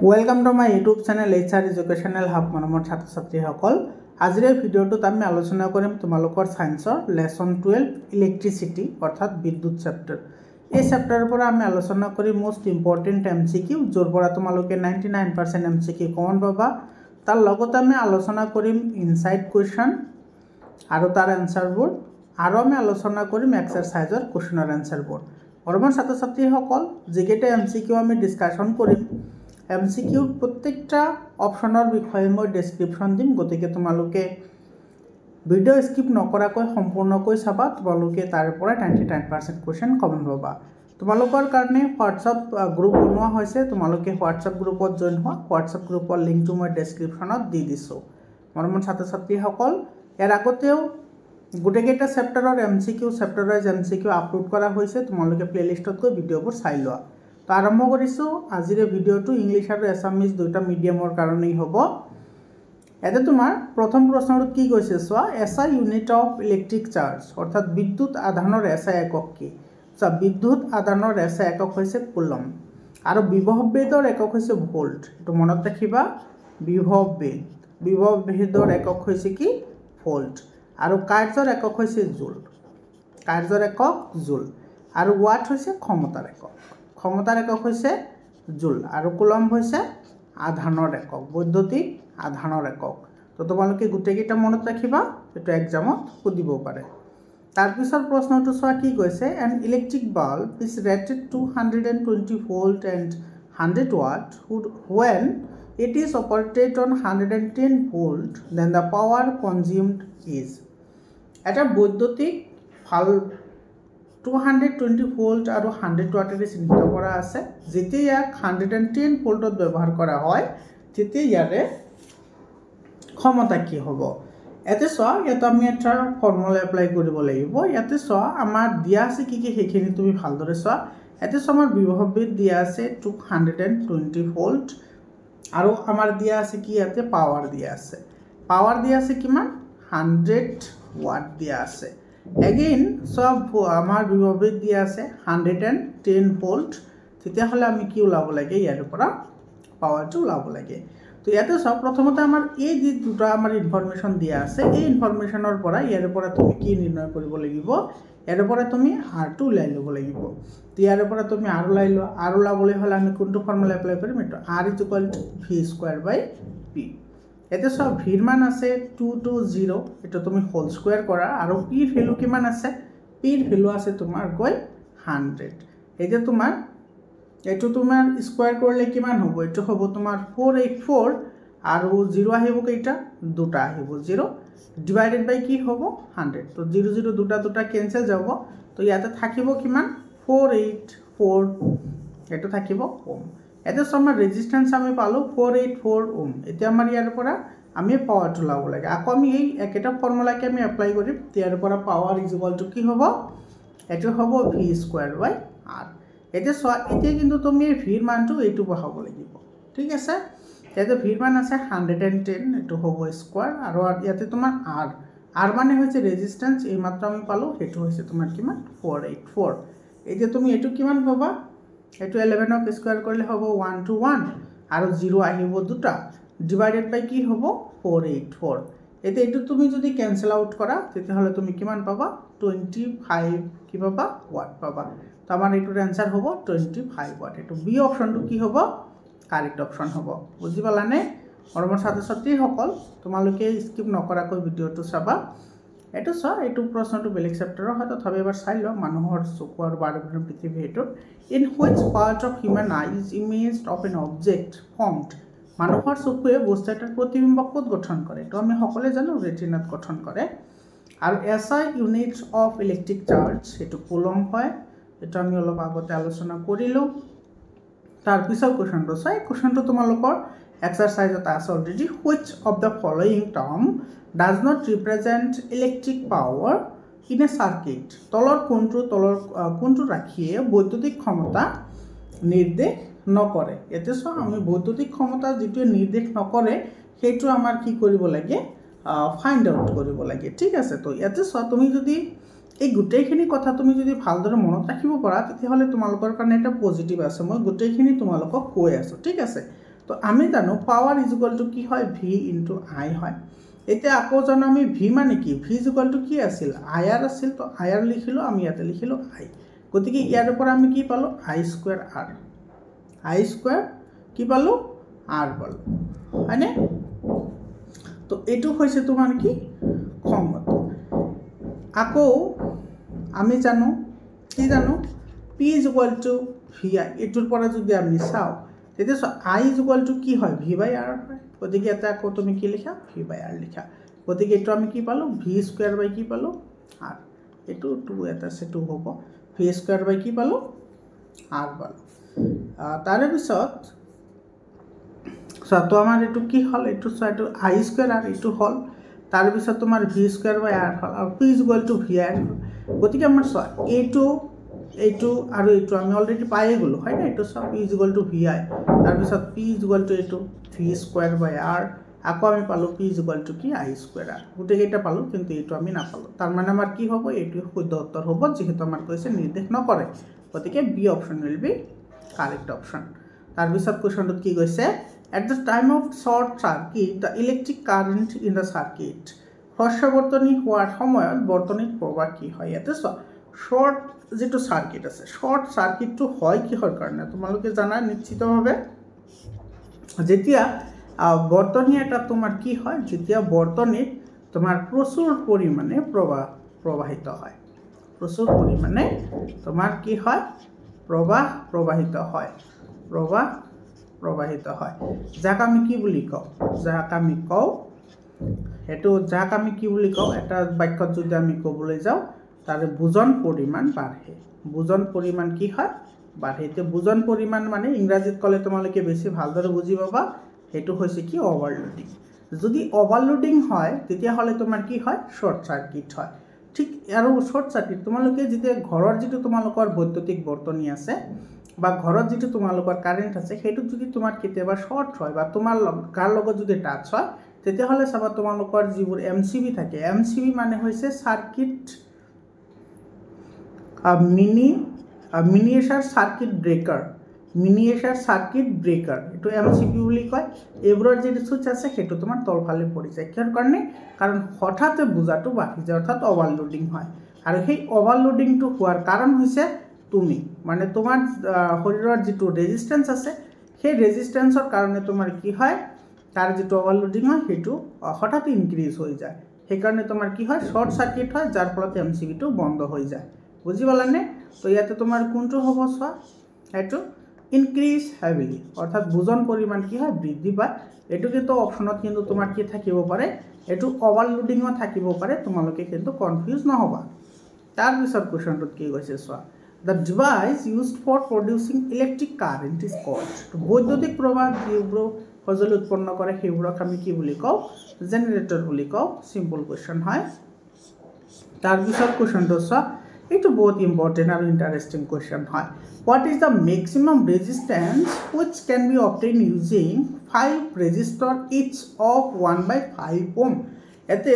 Welcome to my YouTube channel HR Educational Hub মনৰ ছাত্ৰ ছাত্ৰীসকল আজিৰ ভিডিঅ'টোত আমি আলোচনা কৰিম তোমালোকৰ সায়েন্সৰ লেসন 12 ইলেক্ট্ৰিসিটি অৰ্থাৎ বিদ্যুৎ চেপ্টাৰ এই চেপ্টাৰৰ পৰা আমি আলোচনা কৰিম মোস্ট ইম্পৰ্টেন্ট MCQ যৰ পৰা তোমালোকে 99% MCQ কমন পাবা তাৰ লগত আমি আলোচনা কৰিম ইনসাইড কোৱেশ্চন আৰু তাৰ আনসাৰবোৰ আৰু আমি আলোচনা কৰিম এক্সাৰসাইজৰ কোৱেশ্চনৰ আনসাৰবোৰ মৰমৰ ছাত্ৰ ছাত্ৰীসকল যেকেটা MCQ আমি ডিসকাশন কৰিম MCQ প্ৰত্যেকটা অপশনৰ বিষয়ে মই ডেসক্ৰিপশন দিম গতিকে তোমালোকে ভিডিও স্কিপ নকৰাকৈ সম্পূৰ্ণকৈ চাবা তোমালোকে তাৰ পৰা 99% কোৱেশ্চন কমন পাবা তোমালোকৰ কাৰণে WhatsApp গ্ৰুপ বনোৱা হৈছে তোমালোকে WhatsApp গ্ৰুপত জয়েন হোৱা WhatsApp গ্ৰুপৰ লিংকটো মই ডেসক্ৰিপশনত দি দিছো মৰমৰ ছাত্ৰ ছাত্ৰীসকল ইয়াৰ আগতেও গুটেকেটা চেপ্টাৰৰ MCQ chapter wise MCQ upload কৰা হৈছে তোমালোকে প্লেলিষ্টত গৈ ভিডিওবোৰ চাই লোৱা তো আৰম্ভ কৰিছো আজিৰ ভিডিওটো ইংলিশ আৰু আসামিজ দুটা মিডিয়ামৰ কাৰণেই হ'ব এতে তোমাৰ প্ৰথম প্ৰশ্নটো কি কৈছে সোৱা SI unit of electric charge অৰ্থাৎ বিদ্যুৎ আধানৰ SI একক কি সো বিদ্যুৎ আধানৰ SI একক হৈছে কুলম আৰু বিভৱ বেদৰ একক হৈছে ভোল্ট এটো মনত ৰাখিবা বিভৱ বেদৰ একক হৈছে কি ভোল্ট আৰু কাৰ্যৰ একক হৈছে জুল কাৰ্যৰ একক জুল আৰু ওয়াট হৈছে ক্ষমতাৰ একক ক্ষমতাৰ একক হৈছে জুল আৰু কুলম হৈছে আধানৰ একক বৈদ্যুতিক আধানৰ একক তো তোমালোকে গুটেকিটা মনত ৰাখিবা এটো এক্সামত সুধিব পাৰে তাৰ পিছৰ প্ৰশ্নটো সোৱা কি কৈছে an electric bulb is rated to 120 volt and 100 watt when it is operated on 110 volt then the power consumed is এটা বৈদ্যুতিক বাল্ব 220 ভোল্ট আৰু 100 ওয়াটেৰে চিহ্নিত কৰা আছে যেতিয়া ইয়াক 110 ভোল্টত ব্যৱহাৰ কৰা হয় তেতিয়া ইয়াৰে ক্ষমতা কি হ'ব এতে সোৱা ইয়াত আমি এটা ফৰ্মুলা এপ্লাই কৰিব লাগিব ইয়াতে সোৱা আমাৰ দিয়া আছে কি কি হেখিনি তুমি ভালদৰে সোৱা এতে সোৱা আমাৰ বিভৱ বেদ দিয়া আছে 220 ভোল্ট আৰু আমাৰ দিয়া আছে কি ইয়াতে পাৱাৰ দিয়া আছে কিমান 100 ওয়াট দিয়া আছে Again, সব আমার বিভবেদ দিয়া আছে 110 ভোল্ট তেতিয়া হলে আমি কি উলাব লাগে ইয়াৰ পৰা পাৱাৰটো উলাব লাগে তো ইয়াতে সব প্ৰথমতে আমাৰ এই যে দুটা আমাৰ ইনফৰমেশন দিয়া আছে এই ইনফৰমেশনৰ পৰা ইয়াৰ পৰা তুমি কি নিৰ্ণয় কৰিব লাগিব ইয়াৰ পৰা তুমি R2 উলাই লব লাগিব তো ইয়াৰ পৰা তুমি R উলাই লো R উলাবলৈ হলে আমি কোনটো ফৰ্মুলা এপ্লাই কৰিম এটো R = v²/p এতে সব ভিৰ মান আছে 220 এটা তুমি হোল স্কয়াৰ কৰা আৰু p ভ্যালু কিমান আছে p ভ্যালু আছে তোমাৰ গৈ 100 এই যে তোমাৰ এটো তোমাৰ স্কয়াৰ কৰিলে কিমান হ'ব এটো হ'ব তোমাৰ 484 আৰু 0 আহিব কেইটা দুটা আহিব 0 ডিভাইডেড বাই কি হ'ব 100 তো 0 0 দুটা ক্যান্সেল যাব তো ইয়াতে থাকিব কিমান 484 এটো থাকিব ওম এতে সমান রেজিস্ট্যান্স আমি পালো 484 ওম এতে আমাৰ ইয়াৰ পৰা আমি পাৱাৰ তুলাব লাগে আকৌ আমি এই একেটা ফৰ্মুলাকে আমি এপ্লাই কৰিম ইয়াৰ পৰা পাৱাৰ = কি হ'ব এটো হ'ব v²/r এতে এতিয়া কিন্তু তুমি ভিৰ মানটো এইটো বহাব লাগিব ঠিক আছে এতে ভিৰ মান আছে 110 এটো হ'ব স্কয়াৰ আৰু ইয়াতে তোমাৰ r মানে হৈছে ৰেজিস্ট্যান্স এই মাত্ৰা আমি পালো হেতু হৈছে তোমাৰ কিমান 484 এতিয়া তুমি এটো কিমান পাবা এটো 11 ক স্কয়ার কৰিলে হ'ব 1 to 1 আৰু 0 আহিব দুটা ডিভাইডেড বাই কি হ'ব 484 এতে এটো তুমি যদি ক্যান্সেল আউট কৰা তেতিয়া হলে তুমি কিমান পাবা 25 কি পাবা ওয়াট পাবা তো আমাৰ এটোৰ आंसर হ'ব 25 ওয়াট এটো বি অপশনটো কি হ'ব কারেক্ট অপশন হ'ব বুজি পালানে মৰমৰ ছাত্ৰ ছাত্ৰী সকল তোমালোকে স্কিপ নকৰাকৈ ভিডিওটো চাবা এটো এটো প্ৰশ্নটো বেলেগ চেপ্টাৰৰ হয় তথাপি এবাৰ চাই লওক মানুহৰ চকু আৰু বাৰবনৰ পৃথিৱী হেতু in which part of human eye is imaged of an object formed মানুহৰ চকুৱে বস্তু এটাৰ প্ৰতিবিম্ব ক'ত গঠন কৰে তো আমি সকলোৱে জানো ৰেটিনাত গঠন কৰে আৰু SI unit of electric charge এটো কুলম হয় এটা আমি অলপ আগতে আলোচনা কৰিলো তাৰ পিছৰ কোৱেশ্চনটো চাই কোৱেশ্চনটো তোমালোকৰ এক্সাৰসাইজত আছে already which of the following term does not represent electric power in a circuit তলৰ কোনটো ৰাখিয়ে বৈদ্যুতিক ক্ষমতা নিৰ্দেশ নকৰে এতে আমি বৈদ্যুতিক ক্ষমতা যেটো নিৰ্দেশ নকৰে হেতু আমাৰ কি কৰিব লাগে ফাইন্ড আউট কৰিব লাগে ঠিক আছে তো এতে তুমি যদি এই গুটেইখিনি কথা তুমি যদি ভালদৰে মনত ৰাখিব পাৰা তেতিয়া হলে তোমালোকৰ কাৰণে এটা পজিটিভ আছে মই গুটেইখিনি তোমালোকক কৈ আছো ঠিক আছে তো আমি জানো পাৱাৰ ইজ ইকুৱেল টু কি হয় ভি ইনটু আই হয় এতিয়া আকৌ জানো আমি ভি মানে কি ভি ইজ ইকুৱেল টু কি আছিল আই আৰ আছিল তো আই আৰ লিখিলোঁ আমি ইয়াতে লিখিলোঁ আই গতিকে ইয়াৰ পৰা আমি কি পালোঁ আই স্কুৱেৰ কি পালোঁ আৰ পালোঁ হয়নে তো এইটো হৈছে তোমাৰ কি ক্ষমতা আকৌ আমি জানো কি জানো P is equal to V I এইটোৰ পৰা যদি আমি চাওঁ তেতিয়া আই ইজ ইকুৱেল টু কি হয় ভি বাই আৰ হয় গতিকে এটা আকৌ তুমি কি লিখা ভি বাই আৰ লিখা গতিকে এইটো আমি কি পালোঁ ভি স্কুৱেৰ বাই কি পালোঁ আৰ এইটো টু এটা আছে টু হ'ব ভি স্কুৱেৰ বাই কি পালোঁ আৰ পালোঁ তাৰে পিছত তো আমাৰ এইটো কি হ'ল এইটো এইটো আই স্কুৱেৰ আৰ এইটো হ'ল তাৰপিছত তোমাৰ ভি স্কুৱেৰ বাই আৰ হ'ল আৰু P is equal to V I গতিকে আমাৰ চোৱা এইটো আৰু এইটো আমি অলৰেডি পায়ে গ'লোঁ হয় না এইটো চোৱা P is equal to V I তাৰপিছত পি ইজ ইকুৱেল টু এইটো ভি স্কুৱেৰ বাই আৰ আকৌ আমি পালোঁ পি ইজ ইকুৱেল টু কি আই স্কুৱেৰ আৰ গোটেইকেইটা পালোঁ কিন্তু এইটো আমি নাপালোঁ তাৰমানে আমাৰ কি হ'ব এইটো শুদ্ধ উত্তৰ হ'ব যিহেতু আমাৰ কৈছে নিৰ্দেশ নকৰে গতিকে B option will be correct option তাৰপিছত কুৱেশ্যনটোত কি কৈছে at the time of short circuit the electric current in the circuit হৰ্ষবৰ্তনী হোৱাৰ সময়ত বৰ্তনীত প্ৰবাহ কি হয় ইয়াতে চোৱা শ্বৰ্ট যিটো চাৰ্কিট আছে শ্বৰ্ট চাৰ্কিটটো হয় কিহৰ কাৰণে তোমালোকে জানা নিশ্চিতভাৱে যেতিয়া বৰ্তনী এটা তোমাৰ কি হয় যেতিয়া বৰ্তনীত তোমাৰ প্ৰচুৰ পৰিমাণে প্ৰবাহিত হয় প্ৰচুৰ পৰিমাণে তোমাৰ কি হয় প্ৰবাহিত হয় যাক আমি কি বুলি কওঁ যাক আমি কি বুলি কওঁ এটা বাক্যত যদি আমি ক'বলৈ যাওঁ তাৰে বুজন পৰিমাণ বাঢ়ে বুজন পৰিমাণ কি হয় বাঢ়ে এতিয়া বুজন পৰিমাণ মানে ইংৰাজীত ক'লে তোমালোকে বেছি ভালদৰে বুজি পাবা সেইটো হৈছে কি অভাৰলোডিং যদি অভাৰলোডিং হয় তেতিয়াহ'লে তোমাৰ কি হয় শ্বৰ্ট চাৰ্কিট হয় ঠিক আৰু শ্বৰ্ট চাৰ্কিট তোমালোকে যেতিয়া ঘৰৰ যিটো তোমালোকৰ বৈদ্যুতিক বৰ্তনী আছে বা ঘৰত যিটো তোমালোকৰ কাৰেণ্ট আছে সেইটো যদি তোমাৰ কেতিয়াবা শ্বৰ্ট হয় বা তোমাৰ কাৰ লগত যদি টাচ হয় তেতিয়াহ'লে চাবা তোমালোকৰ যিবোৰ MCB থাকে MCB মানে হৈছে চাৰ্কিট মিনিয়েচাৰ চাৰ্কিট ব্ৰেকাৰ এইটো MCB বুলি কয় এইবোৰৰ যিটো চুইচ আছে সেইটো তোমাৰ তলফালে পৰি যায় কিহৰ কাৰণে কাৰণ হঠাতে বুজাটো বাঢ়ি যায় অৰ্থাৎ অভাৰলোডিং হয় আৰু সেই অভাৰলোডিংটো হোৱাৰ কাৰণ হৈছে তুমি মানে তোমাৰ শৰীৰৰ যিটো ৰেজিষ্টেন্স আছে সেই ৰেজিষ্টেন্সৰ কাৰণে তোমাৰ কি হয় তাৰ যিটো অভাৰলোডিং হয় সেইটো হঠাৎ ইনক্ৰিজ হৈ যায় সেইকাৰণে তোমাৰ কি হয় শ্বৰ্ট চাৰ্কিট হয় যাৰ ফলত MCBটো বন্ধ হৈ যায় বুজি পালানে তো ইয়াতে তোমাৰ কোনটো হ'ব চোৱা এইটো ইনক্ৰিজ হেভিলি অৰ্থাৎ বুজন পৰিমাণ কি হয় বৃদ্ধি পায় এইটো কিন্তু অপশ্যনত কিন্তু তোমাৰ কি থাকিব পাৰে এইটো অভাৰলোডিঙো থাকিব পাৰে তোমালোকে কিন্তু কনফিউজ নহ'বা তাৰপিছত কুৱেশ্যনটোত কি কৈছে চোৱা the device used for producing electric current is called বৈদ্যুতিক প্ৰবাহ যিবোৰ সঁজুলি উৎপন্ন কৰে সেইবোৰক আমি কি বুলি কওঁ জেনেৰেটৰ বুলি কওঁ চিম্পল কুৱেশ্যন হয় তাৰপিছত কুৱেশ্যনটো চোৱা এইটো বহুত ইম্পৰ্টেণ্ট আৰু ইণ্টাৰেষ্টিং কুৱেশ্যন হয় what is the maximum resistance which can be obtained using 5 resistor each of 1/5 ohm ইয়াতে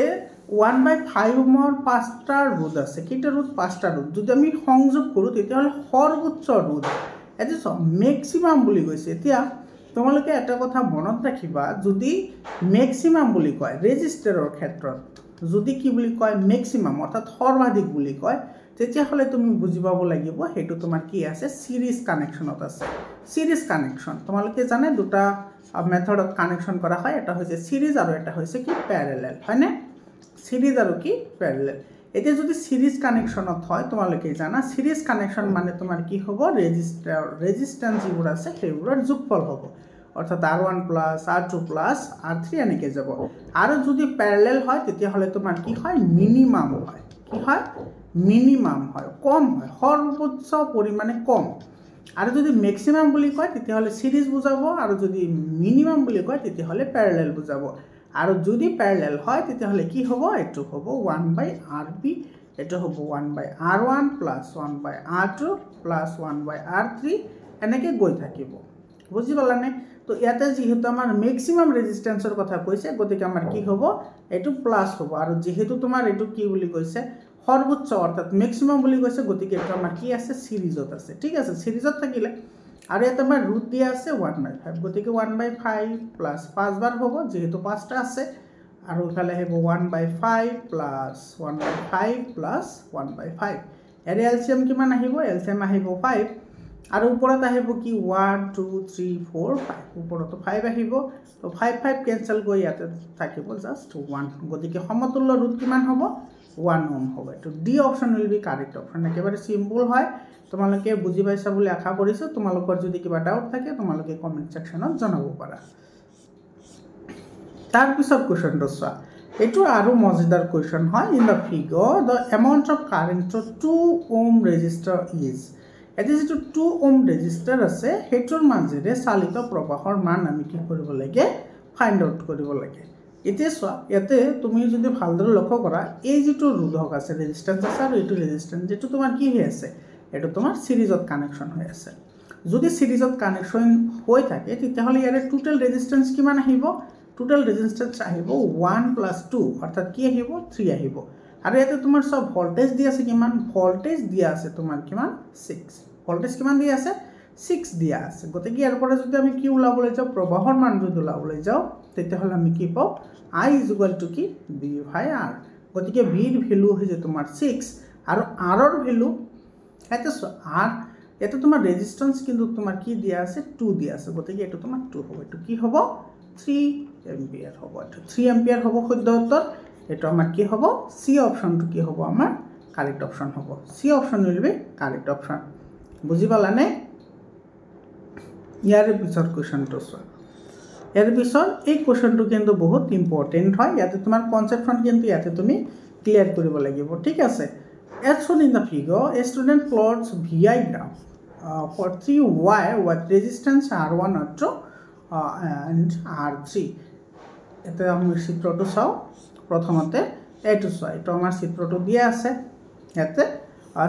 1/5 ওমৰ 5টা ৰোধ আছে কেইটা ৰোধ 5টা ৰোধ যদি আমি সংযোগ কৰোঁ তেতিয়াহ'লে সৰ্বোচ্চ ৰোধ এতিয়া চোৱা মেক্সিমাম বুলি কৈছে এতিয়া তোমালোকে এটা কথা মনত ৰাখিবা যদি মেক্সিমাম বুলি কয় ৰেজিষ্টাৰৰ ক্ষেত্ৰত যদি কি বুলি কয় মেক্সিমাম অৰ্থাৎ সৰ্বাধিক বুলি কয় তেতিয়াহ'লে তুমি বুজি পাব লাগিব সেইটো তোমাৰ কি আছে সিৰিজ কানেকশ্যনত আছে সিৰিজ কানেকশ্যন তোমালোকে জানে দুটা মেথডত কানেকশ্যন কৰা হয় এটা হৈছে সিৰিজ আৰু এটা হৈছে কি প্যাৰেলেল হয়নে সিৰিজ আৰু কি প্যাৰেলেল এতিয়া যদি সিৰিজ কানেকশ্যনত হয় তোমালোকে জানা সিৰিজ কানেকশ্যন মানে তোমাৰ কি হ'ব ৰেজিষ্টেন্স যিবোৰ আছে সেইবোৰৰ যোগফল হ'ব অৰ্থাৎ R1 plus R2 plus R3 এনেকৈ যাব আৰু যদি প্যাৰেলেল হয় তেতিয়াহ'লে তোমাৰ কি হয় মিনিমাম হয় কি হয় মিনিমাম হয় কম হয় সৰ্বোচ্চ পৰিমাণে কম আৰু যদি মেক্সিমাম বুলি কয় তেতিয়াহ'লে সিৰিজ বুজাব আৰু যদি মিনিমাম বুলি কয় তেতিয়াহ'লে প্যাৰেলেল বুজাব আৰু যদি প্যাৰেলেল হয় তেতিয়াহ'লে কি হ'ব এইটো হ'ব 1/RB এইটো হ'ব 1/R1 plus 1/R2 plus 1/R3 এনেকৈ গৈ থাকিব বুজি পালানে তো ইয়াতে যেহেতু আমাৰ মেক্সিমাম ৰেজিষ্টেন্সৰ কথা কৈছে গতিকে আমাৰ কি হ'ব এইটো প্লাছ হ'ব আৰু যেহেতু তোমাৰ এইটো কি বুলি কৈছে সৰ্বোচ্চ অৰ্থাৎ মেক্সিমাম বুলি কৈছে গতিকে এইটো আমাৰ কি আছে সিৰিজত আছে ঠিক আছে সিৰিজত থাকিলে আৰু ইয়াত আমাৰ ৰুট দিয়া আছে 1/5 গতিকে 1/5 প্লাছ 5 বাৰ হ'ব যেহেতু 5টা আছে আৰু ইফালে আহিব 1/5 প্লাছ 1/5 প্লাছ 1/5 ইয়াৰে এলচিএম কিমান আহিব এলচিএম আহিব 5 আৰু ওপৰত আহিব কি 1 2 3 4 5 ওপৰতো 5 আহিব তো 5 5 কেনসেল কৰি ইয়াতে থাকিব জাস্ট 1 গতিকে সমতুল্য ৰুট কিমান হ'ব 1 ওম হ'ব তো D option will B correct option একেবারে সিম্পল হয় তোমালোকে বুজি পাইছা বুলি আশা কৰিছো তোমালোকৰ যদি কিবা ডাউট থাকে তোমালোকে কমেন্ট সেকশনত জনাব পাৰা তাৰ পিছত কোৱেশ্চনটো চোৱা এটো আৰু মজাদাৰ কোৱেশ্চন হয় in the figure the amount of current through 2 Om register is এটি যেটো 2 ওম ৰেজিস্টাৰ আছে হেটোৰ মাজেৰে চালিত প্ৰবাহৰ মান আমি কি কৰিব লাগে ফাইন্ড আউট কৰিব লাগে এতিয়া চোৱা ইয়াতে তুমি যদি ভালদৰে লক্ষ্য কৰা এই যেটো ৰোধক আছে ৰেজিস্ট্যান্স আছে আৰু এটো ৰেজিস্ট্যান্স যেটো তোমাৰ কি হৈ আছে এটো তোমাৰ সিৰিজত কানেকশন হৈ আছে যদি সিৰিজত কানেকশন হৈ থাকে তেতিয়াহলে ইয়াৰে টোটাল ৰেজিস্ট্যান্স কিমান আহিব টোটাল ৰেজিস্ট্যান্স আহিব 1 + 2 অৰ্থাৎ কি আহিব 3 আহিব আৰু ইয়াতে তোমাৰ সব ভোল্টেজ দিয়া আছে কিমান ভোল্টেজ দিয়া আছে তোমাৰ কিমান 6 ভোল্টেজ কিমান দিয়া আছে 6 দিয়া আছে গতিকে ইয়াৰ পৰা যদি আমি কি উলাবলৈ যাও প্ৰবাহৰ মান যদি উলাবলৈ যাও তেতিয়াহলে আমি কি পাও I = কি v/r গতিকে v এর ভ্যালু হৈছে তোমাৰ 6 আৰু r এৰ ভ্যালু এতে r এতে তোমাৰ ৰেজিস্ট্যান্স কিন্তু তোমাৰ কি দিয়া আছে 2 দিয়া আছে গতিকে এটো তোমাৰ 2 হ'ব এটো কি হ'ব 3 এম্পিয়াৰ হ'ব এটো 3 এম্পিয়াৰ হ'ব শুদ্ধ উত্তৰ এটো আমাৰ কি হ'ব সি অপশনটো কি হ'ব আমাৰ কাৰেক্ট অপশন হ'ব C option will be correct option বুজি পালানে ইয়াৰ পিছৰ কোৱেশ্চনটো চোৱা ইয়াৰ পিছত এই কোৱেশ্চনটো কিন্তু বহুত ইম্পৰ্টেন্ট হয় ইয়াতে তোমাৰ কনসেপ্টখন কিন্তু ইয়াতে তুমি ক্লিয়াৰ কৰিব লাগিব ঠিক আছে as shown in the figure a student plots VI graph for 3 wire with resistance R1 R2 and R3 এটা আমি চিত্ৰটো চাও প্ৰথমতে এটো চাও এটো আমাৰ চিত্ৰটো দিয়া আছে ইয়াতে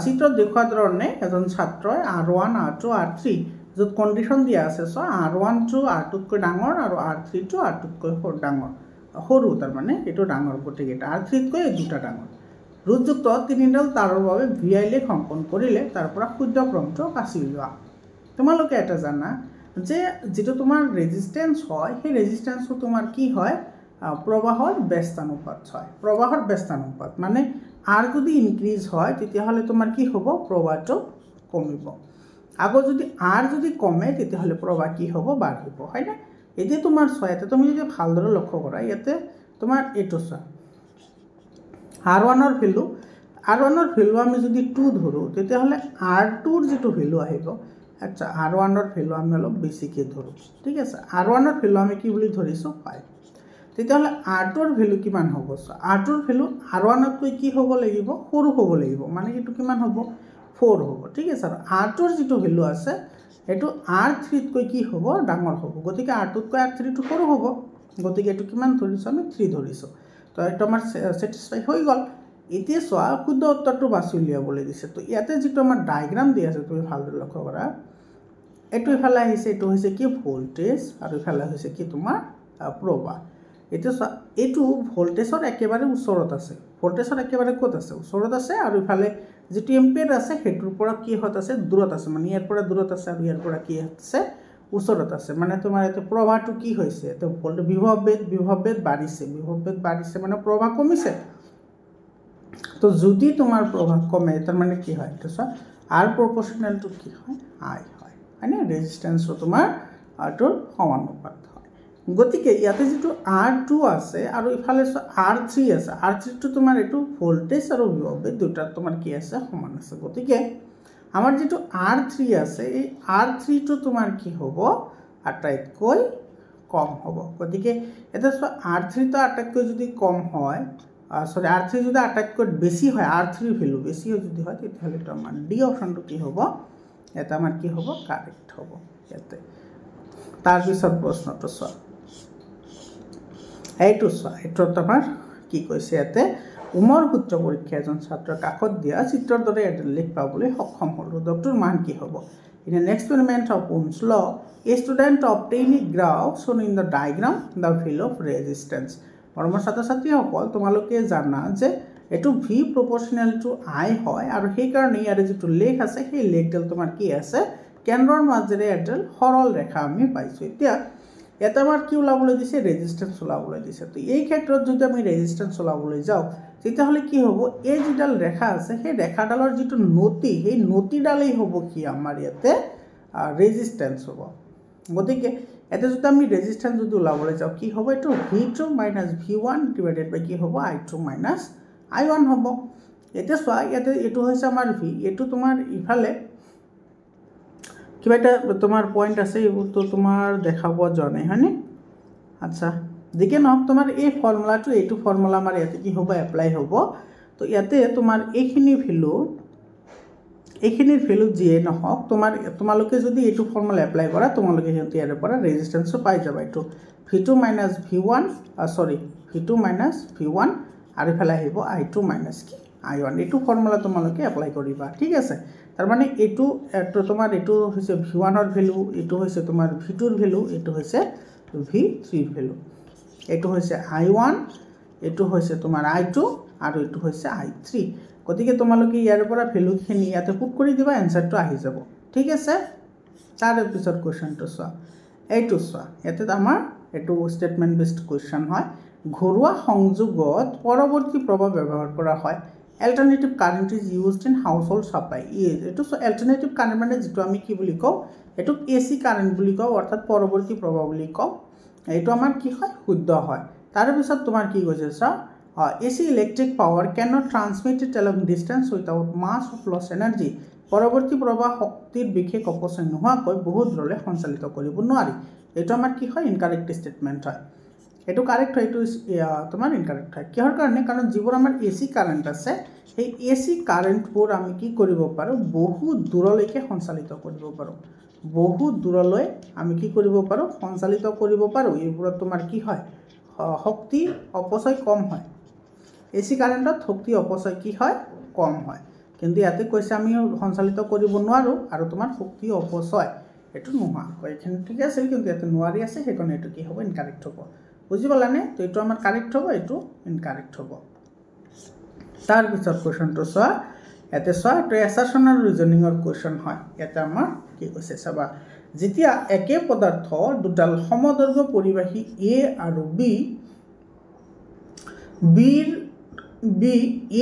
চিত্ৰত দেখুওৱা ধৰণে এজন ছাত্ৰই R1 R2 R3 যত কন্ডিশন দিয়া আছে সো R1 টু R2 তকৈ ডাঙৰ আৰু R3 টু R2 তকৈ ডাঙৰ সৰু তাৰ মানে এটো ডাঙৰ গতিকে এটা R3 তকৈ দুটা ডাঙৰ ৰুটযুক্ত তিনিডাল তাৰৰ বাবে VI লেখ অঙ্কন কৰিলে তাৰ পৰা শুদ্ধ ক্ৰমটো বাছি লোৱা তোমালোকে এটা জানা যে যেটো তোমাৰ ৰেজিস্ট্যান্স হয় সেই ৰেজিস্ট্যান্সটো তোমাৰ কি হয় প্ৰবাহৰ ব্যস্তানুপাত হয় প্ৰবাহৰ ব্যস্তানুপাত মানে R যদি ইনক্ৰিজ হয় তেতিয়াহলে তোমাৰ কি হ'ব প্ৰবাহটো কমিব আগো যদি R যদি কমে তেতিয়াহলে প্ৰবাহ কি হ'ব বাঢ়িব হয় না এতে তোমাৰ সহায়তে তুমি যদি ভালদৰে লক্ষ্য কৰা ইয়াতে তোমাৰ এটো চা R1 এৰ ভ্যালু আমি যদি 2 ধৰো তেতিয়াহলে R2 এৰ যেটো ভ্যালু আহিব আচ্ছা R1 এৰ ভ্যালু আমি অলপ বেছিকে ধৰো ঠিক আছে R1 এৰ ভ্যালু আমি কি বুলি ধৰিছো 5 তেতিয়াহলে R2 এৰ ভ্যালু কিমান হ'ব R2 এৰ ভ্যালু R1 তকৈ কি হ'ব লাগিব সৰু হ'ব লাগিব মানে এটো কিমান হ'ব 4 হ'ব ঠিক আছে আৰু R2 এৰ যেটো ভ্যালু আছে এটো R3 তকৈ কি হ'ব ডাঙৰ হ'ব গতিকে R2 তকৈ R3 টো সৰু হ'ব গতিকে এটো কিমান ধৰিছো আমি 3 ধৰিছো তো এটা আমাৰ স্যাটিসফাই হৈ গল এতিয়া সোয়া শুদ্ধ উত্তৰটো বাছি উলিয়াবলৈ দিছে তো ইয়াতে যেটো আমাৰ ডায়াগ্ৰাম দি আছে তুমি ভালদৰে লক্ষ্য কৰা এটো ইফালে আহিছে এটো হৈছে কি ভোল্টেজ আৰু ইফালে হৈছে কি তোমাৰ প্ৰবাহ এটো ভোল্টেজৰ একেবাৰে ওচৰত আছে ভোল্টেজৰ একেবাৰে ক'ত আছে ওচৰত আছে আৰু ইফালে যেটো এম্পিয়াৰ আছে হেতুৰ পৰা কি হত আছে দূৰত আছে মানে ইয়াৰ পৰা দূৰত আছে আৰু ইয়াৰ পৰা কি আছে ওচৰত আছে মানে তোমাৰ এতে প্ৰবাহটো কি হৈছে তো ভোল্টেজ বিভৱবেদ বাঢ়িছে মানে প্ৰবাহ কমিছে তো যদি তোমাৰ প্ৰবাহ কমে তাৰ মানে কি হয় তো R proportional to কি হয় I হয় মানে ৰেজিস্ট্যান্সটো তোমাৰ R2 সমানুপাত হয় গতিকে ইয়াতে যেটো R2 আছে আৰু ইফালে R3 আছে R3 টো তোমাৰ এটো ভোল্টেজ আৰু বিভৱবেদ দুটা তোমাৰ কি আছে সমান আছে গতিকে আমাৰ যেটো R3 আছে এই R3 টো তোমাৰ কি হ'ব আটাইতকৈ কম হ'ব গতিকে এটা R3 তো আটাইতকৈ যদি কম হয় সরি R3 যদি আটাইতকৈ বেছি হয় R3 ভ্যালু বেছি যদি হয় তেতিয়াহলে তো আমাৰ ডি অপশনটো কি হ'ব এটা আমাৰ কি হ'ব কাৰেক্ট হ'ব ইয়াতে তাৰ পিছত প্ৰশ্নটো চোৱা এইটো তোমাৰ কি কৈছে ইয়াতে উমৰ সূত্ৰ পৰীক্ষা এজন ছাত্ৰৰ কাকত দিয়া চিত্ৰৰ দৰে লিখ পাবলৈ সক্ষম হ'ল ৰোধকটোৰ মান কি হ'ব in an experiment of Ohm's law a student obtained a graph shown in the diagram the value of resistance মৰমৰ ছাত্ৰ-ছাত্ৰীসকল তোমালোকে জানা যে এটো v proportional to I হয় আৰু সেই কাৰণে ইয়াৰে যেটো লেখ আছে সেই লেখডাল তোমাৰ কি আছে কেন্দ্ৰৰ মাজেৰে এডাল সৰল ৰেখা আমি পাইছোঁ এতিয়া এটা আমাৰ কি ওলাবলৈ দিছে ৰেজিষ্টেন্স ওলাবলৈ দিছে তো এই ক্ষেত্ৰত যদি আমি ৰেজিষ্টেন্স ওলাবলৈ যাওঁ তেতিয়াহ'লে কি হ'ব এই যিডাল ৰেখা আছে সেই ৰেখাডালৰ যিটো নতি সেই নতিডালেই হ'ব কি আমাৰ ইয়াতে ৰেজিষ্টেন্স হ'ব গতিকে এটা যদি আমি ৰেজিষ্টেন্স যদি ওলাবলৈ যাওঁ কি হ'ব এইটো V2 - V1 ডিভাইডেড বাই কি হ'ব I2 - I1 হ'ব এতিয়া চোৱা ইয়াতে এইটো হৈছে আমাৰ V এইটো তোমাৰ ইফালে কিবা এটা তোমাৰ পইণ্ট আছে এইবোৰতো তোমাৰ দেখা পোৱা যোৱা নাই হয়নে আচ্ছা যিকে নহওক তোমাৰ এই ফৰ্মুলাটো এইটো ফৰ্মুলা আমাৰ ইয়াতে কি হ'ব এপ্লাই হ'ব তো ইয়াতে তোমাৰ এইখিনিৰ ভ্যালু যিয়ে নহওক তোমালোকে যদি এইটো ফৰ্মুলা এপ্লাই কৰা তোমালোকে হেতু ইয়াৰ পৰা ৰেজিষ্টেন্সটো পাই যাবা এইটো V2 - V1 V2 - V1 আৰু ইফালে আহিব I2 - কি I1 এইটো ফৰ্মুলা তোমালোকে এপ্লাই কৰিবা ঠিক আছে তাৰ মানে এইটো তোমাৰ এইটো হৈছে V1 ৰ ভ্যালু এইটো হৈছে তোমাৰ V2 ৰ ভ্যালু এইটো হৈছে V3 ৰ ভ্যালু এইটো হৈছে I1 এইটো হৈছে তোমাৰ I2 আৰু এইটো হৈছে I3 গতিকে তোমালোকে ইয়াৰ পৰা ভ্যালুখিনি ইয়াতে পুট কৰি দিবা এনসাৰটো আহি যাব ঠিক আছে তাৰ পিছত কোৱেশ্চনটো চোৱা এইটো চোৱা ইয়াতে আমাৰ এইটো ষ্টেটমেন্ট বেসড কোৱেশ্চন হয় ঘৰুৱা সংযোগত পৰৱৰ্তী প্ৰভাৱ ব্যৱহাৰ কৰা হয় alternative current is used in household supply এটো alternative current মানে যেটো আমি কি বুলি কও এটো AC current বুলি কও অৰ্থাৎ পৰৱৰ্তী প্ৰভাৱ বুলি কও এটো আমাৰ কি হয় শুদ্ধ হয় তাৰ পিছত তোমাৰ কি কৈছে সা AC electric power cannot transmit it along distance without mass of loss energy পৰৱৰ্তী প্ৰভাৱ শক্তিৰ বিশেষ অপচয় নোহোৱাকৈ বহুত দূৰলৈ সঞ্চালিত কৰিব নোৱাৰি এটো আমাৰ কি হয় ইনকাৰেক্ট ষ্টেটমেন্ট হয় এটো কাৰেক্ট হয় এটো তোমাৰ ইনকাৰেক্ট হয় কিহৰ কাৰণে কাৰণ যিবোৰ আমাৰ এসি কাৰেন্ট আছে এই এসি কাৰেন্টবোৰ আমি কি কৰিব পাৰো বহুত দূৰলৈকে সঞ্চালিত কৰিব পাৰো বহুত দূৰলৈ আমি কি কৰিব পাৰো সঞ্চালিত কৰিব পাৰো এইবোৰত তোমাৰ কি হয় শক্তি অপচয় কম হয় এসি কারেন্টত শক্তি অপচয় কি হয় কম হয় কিন্তু ইয়াতে কৈছে আমি সঞ্চালিত কৰিব নোৱাৰো আৰু তোমাৰ শক্তি অপচয় এটো নোহোৱা এখানে ঠিক আছে কিন্তু ইয়াতে নোৱাৰি আছে হেকনে এটো কি হ'ব ইনকাৰেক্ট হ'ব বুঝি পালানে তো এটো আমাৰ কাৰেক্ট হ'ব এটো ইনকাৰেক্ট হ'ব তাৰ পিছত কোৱেশ্চনটো চোৱা এতে চোৱা এটো এসাৰশন আৰু ৰিজনিং ৰ কোৱেশ্চন হয় এটা আমাৰ কি কৈছে চাবা যেতিয়া একে পদাৰ্থ দুডাল সমদৈৰ্ঘ্য পৰিবাহী A আৰু B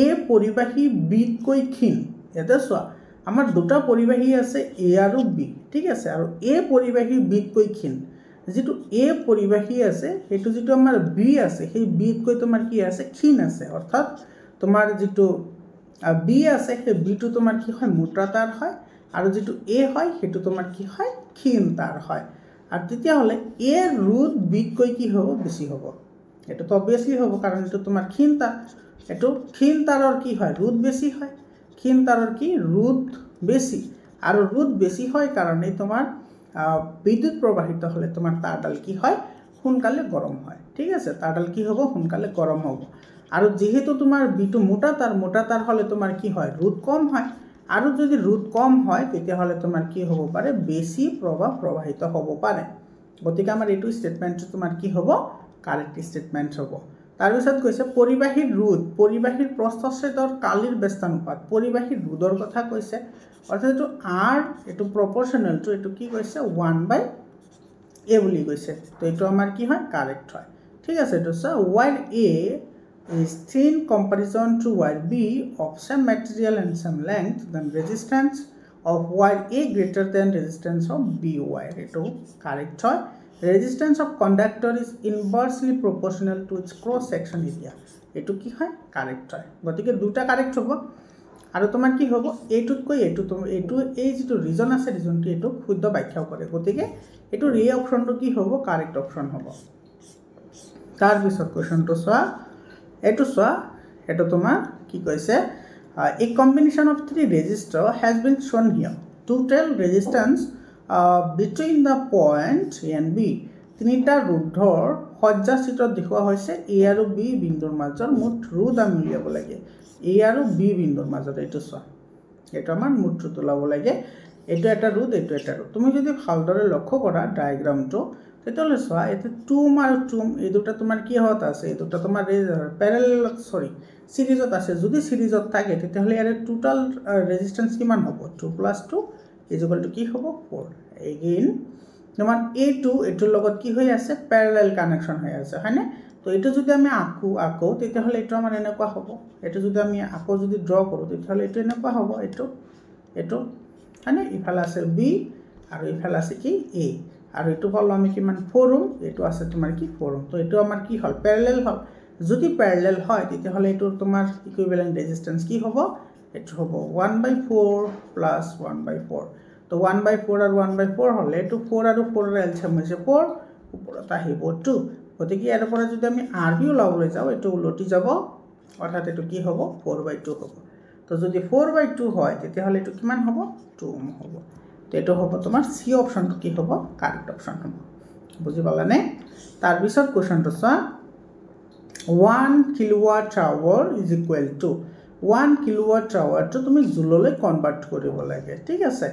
A পৰিবাহী B কৈ ক্ষীণ এটা চোৱা আমাৰ দুটা পৰিবাহী আছে A আৰু B ঠিক আছে আৰু A পৰিবাহী B কৈ ক্ষীণ যেটো A পৰিবাহী আছে হেতু যেটো আমাৰ B আছে সেই B কৈ তোমাৰ কি আছে ক্ষীণ আছে অৰ্থাৎ তোমাৰ যেটো B আছে সেই B টো তোমাৰ কি হয় মোটা তাৰ হয় আৰু যেটো A হয় হেতু তোমাৰ কি হয় ক্ষীণ তাৰ হয় আৰু তেতিয়া হলে A ৰুট B কৈ কি হ'ব বেছি হ'ব এটো তো অবিয়াসলি হ'ব কাৰণ এটো তোমাৰ ক্ষীণ তাৰ এটো ক্ষীণ তাৰৰ কি হয় ৰুট বেছি হয় ক্ষীণ তাৰৰ কি ৰুট বেছি আৰু ৰুট বেছি হয় কাৰণে তোমাৰ বিদ্যুৎ প্ৰবাহিত হলে তোমাৰ তাৰডাল কি হয় সোনকালে গৰম হয় ঠিক আছে তাৰডাল কি হ'ব সোনকালে গৰম হ'ব আৰু যেহেতু তোমাৰ বিটো মোটা তাৰ হলে তোমাৰ কি হয় ৰুট কম হয় আৰু যদি ৰুট কম হয় তেতিয়া হলে তোমাৰ কি হ'ব পাৰে বেছি প্ৰভাৱ প্ৰবাহিত হ'ব পাৰে গতিকে আমাৰ এটো ষ্টেটমেন্ট তোমাৰ কি হ'ব কাৰেক্ট ষ্টেটমেন্ট হ'ব তাৰ পিছত কৈছে পৰিবাহীৰ ৰুট পৰিবাহীৰ প্ৰস্থচ্ছেদৰ কালিৰ ব্যস্তানুপাত পৰিবাহীৰ ৰুটৰ কথা কৈছে অৰ্থাৎ এটো r এটো প্ৰপৰ্শনাল টু এটো কি কৈছে 1/a বুলি কৈছে তো এটো আমাৰ কি হয় কারেক্ট হয় ঠিক আছে এটো সা while a is thin comparison to while b of same material and same length then resistance of while a greater than resistance of b wire eto correct hoy resistance of conductor is inversely proportional to its cross section area eto ki hoy correct hoy gotike duta correct hobo আৰু তোমাৰ কি হ'ব এটুত কৈ এটু এটু এই যেটো region আছে ৰিজনটো এটু শুদ্ধ ব্যাখ্যা কৰে গতিকে এটু ৰে অপচনটো কি হ'ব কাৰেক্ট অপচন হ'ব তাৰ পিছত কোৱেশ্চনটো চোৱা এটো তোমাৰ কি কৈছে a combination of three resistor has been shown here total resistance between the point A and B তিনিটা ৰোধৰ সজ্জা চিত্ৰত দেখুৱা হৈছে A আৰু B বিন্দুৰ মাজৰ মুঠ ৰোধ আমি উলিয়াব লাগে A আৰু B বিন্দুৰ মাজত এটো চোৱা এটো আমাৰ মুঠ ৰোধ উলাব লাগে এটো এটা ৰোধ এটো এটা ৰোধ তুমি যদি ভালদৰে লক্ষ্য কৰা ডায়াগ্ৰামটো তেতিয়ালে চোৱা এটো 2 আৰু 2 এই দুটা তোমাৰ কি হত আছে এই দুটা তোমাৰ প্যাৰালেল সিৰিজত আছে যদি সিৰিজত থাকে তেতিয়ালে ইয়াৰ টোটাল ৰেজিস্ট্যান্স কিমান হ'ব 2 + 2 ইজ ইকুয়াল টু কি হ'ব 4 এগেইন তোমাৰ এটোৰ লগত কি হৈ আছে প্যাৰালেল কানেকশন হৈ আছে হয়নে তো এটো যদি আমি আকো তেতিয়া হলে এটো আমাৰ এনেকুৱা হ'ব এটো যদি আমি আকো যদি ড্ৰ কৰো তেতিয়া হলে এটো এনেকুৱা হ'ব এটো হয়নে ইফালে আছে বি আৰু ইফালে আছে কি এ আৰু এটো পালো আমি কিমান 4 ওম এটো আছে তোমাৰ কি 4 ওম তো এটো আমাৰ কি হল প্যাৰালেল হল যদি প্যাৰালেল হয় তেতিয়া হলে এটো তোমাৰ ইকুইভ্যালেন্ট রেজিস্ট্যান্স কি হ'ব এটো হ'ব 1/4 প্লাস 1/4 তো 1/4 আৰু 1/4 হলে এটো 4 আৰু 4 এৰ এলসিয়াম হৈছে 4 ওপৰত আহিব 2 গতিকে ইয়াৰ পৰা যদি আমি আৰবি ওলাবলৈ যাও এটো উলটি যাব অৰ্থাৎ এটো কি হ'ব 4/2 হ'ব তো যদি 4/2 হয় তেতিয়া হলে এটো কিমান হ'ব 2 ওম হ'ব তো এটো হ'ব তোমাৰ সি অপশনটো কি হ'ব কাৰেক্ট অপশন হ'ব বুজি পালানে তাৰ পিছত কোৱেশ্চনটো চোৱা 1 kilowatt hour is equal to 1 kilowatt আৱাৰটো তুমি জুললৈ কনভাৰ্ট কৰিব লাগে ঠিক আছে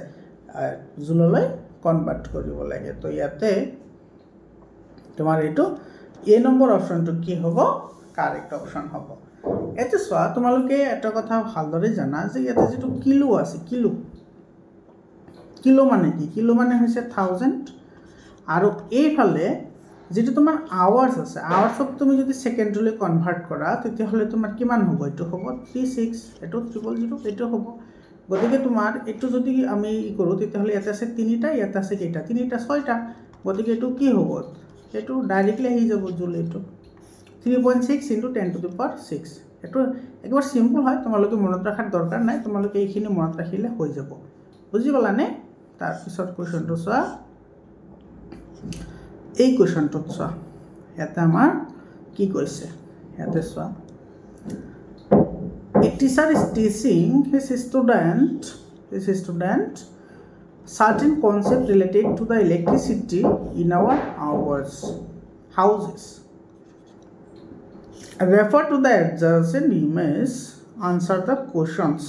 জুললৈ কনভাৰ্ট কৰিব লাগে তো ইয়াতে তোমাৰ এটো এ নম্বৰ অপশনটো কি হ'ব কাৰেক্ট অপশন হ'ব এতে সোয়া তোমালোকে এটা কথা ভালদৰে জানা যে ইয়াতে যেটো কিলো আছে কিলো মানে কি কিলো মানে হৈছে 1000 আৰু এইফালে যেটো তোমাৰ আৱাৰ্স আছে আৱাৰ্সক তুমি যদি সেকেন্ডলৈ কনভাৰ্ট কৰা তেতিয়া হলে তোমাৰ কিমান হ'ব এটো হ'ব 36 এটো 000 এটো হ'ব গতিকে তোমাৰ এটো যদি আমি কৰো তেতিয়া হলে এটা আছে তিনিটা এটা আছে কেইটা তিনিটা ছয়টা গতিকে এটো কি হ'ব এটো ডাইরেক্টলি আহি যাব জুল এটো 3.6 into 10 to the power 6 এটো একবার সিম্পল হয় তোমালোকে মনত রাখার দরকার নাই তোমালোকে এইখিনি মনত রাখিলে হৈ যাব বুজি পালানে তাৰ পিছত কোৱেশ্চনটো চোৱা এই কোৱেশ্চনটো চোৱা এটা আমাৰ কি কৈছে ইয়াতে চোৱা A teacher is teaching his student certain concept related to the electricity in our houses. Refer to the adjacent image, answer the questions.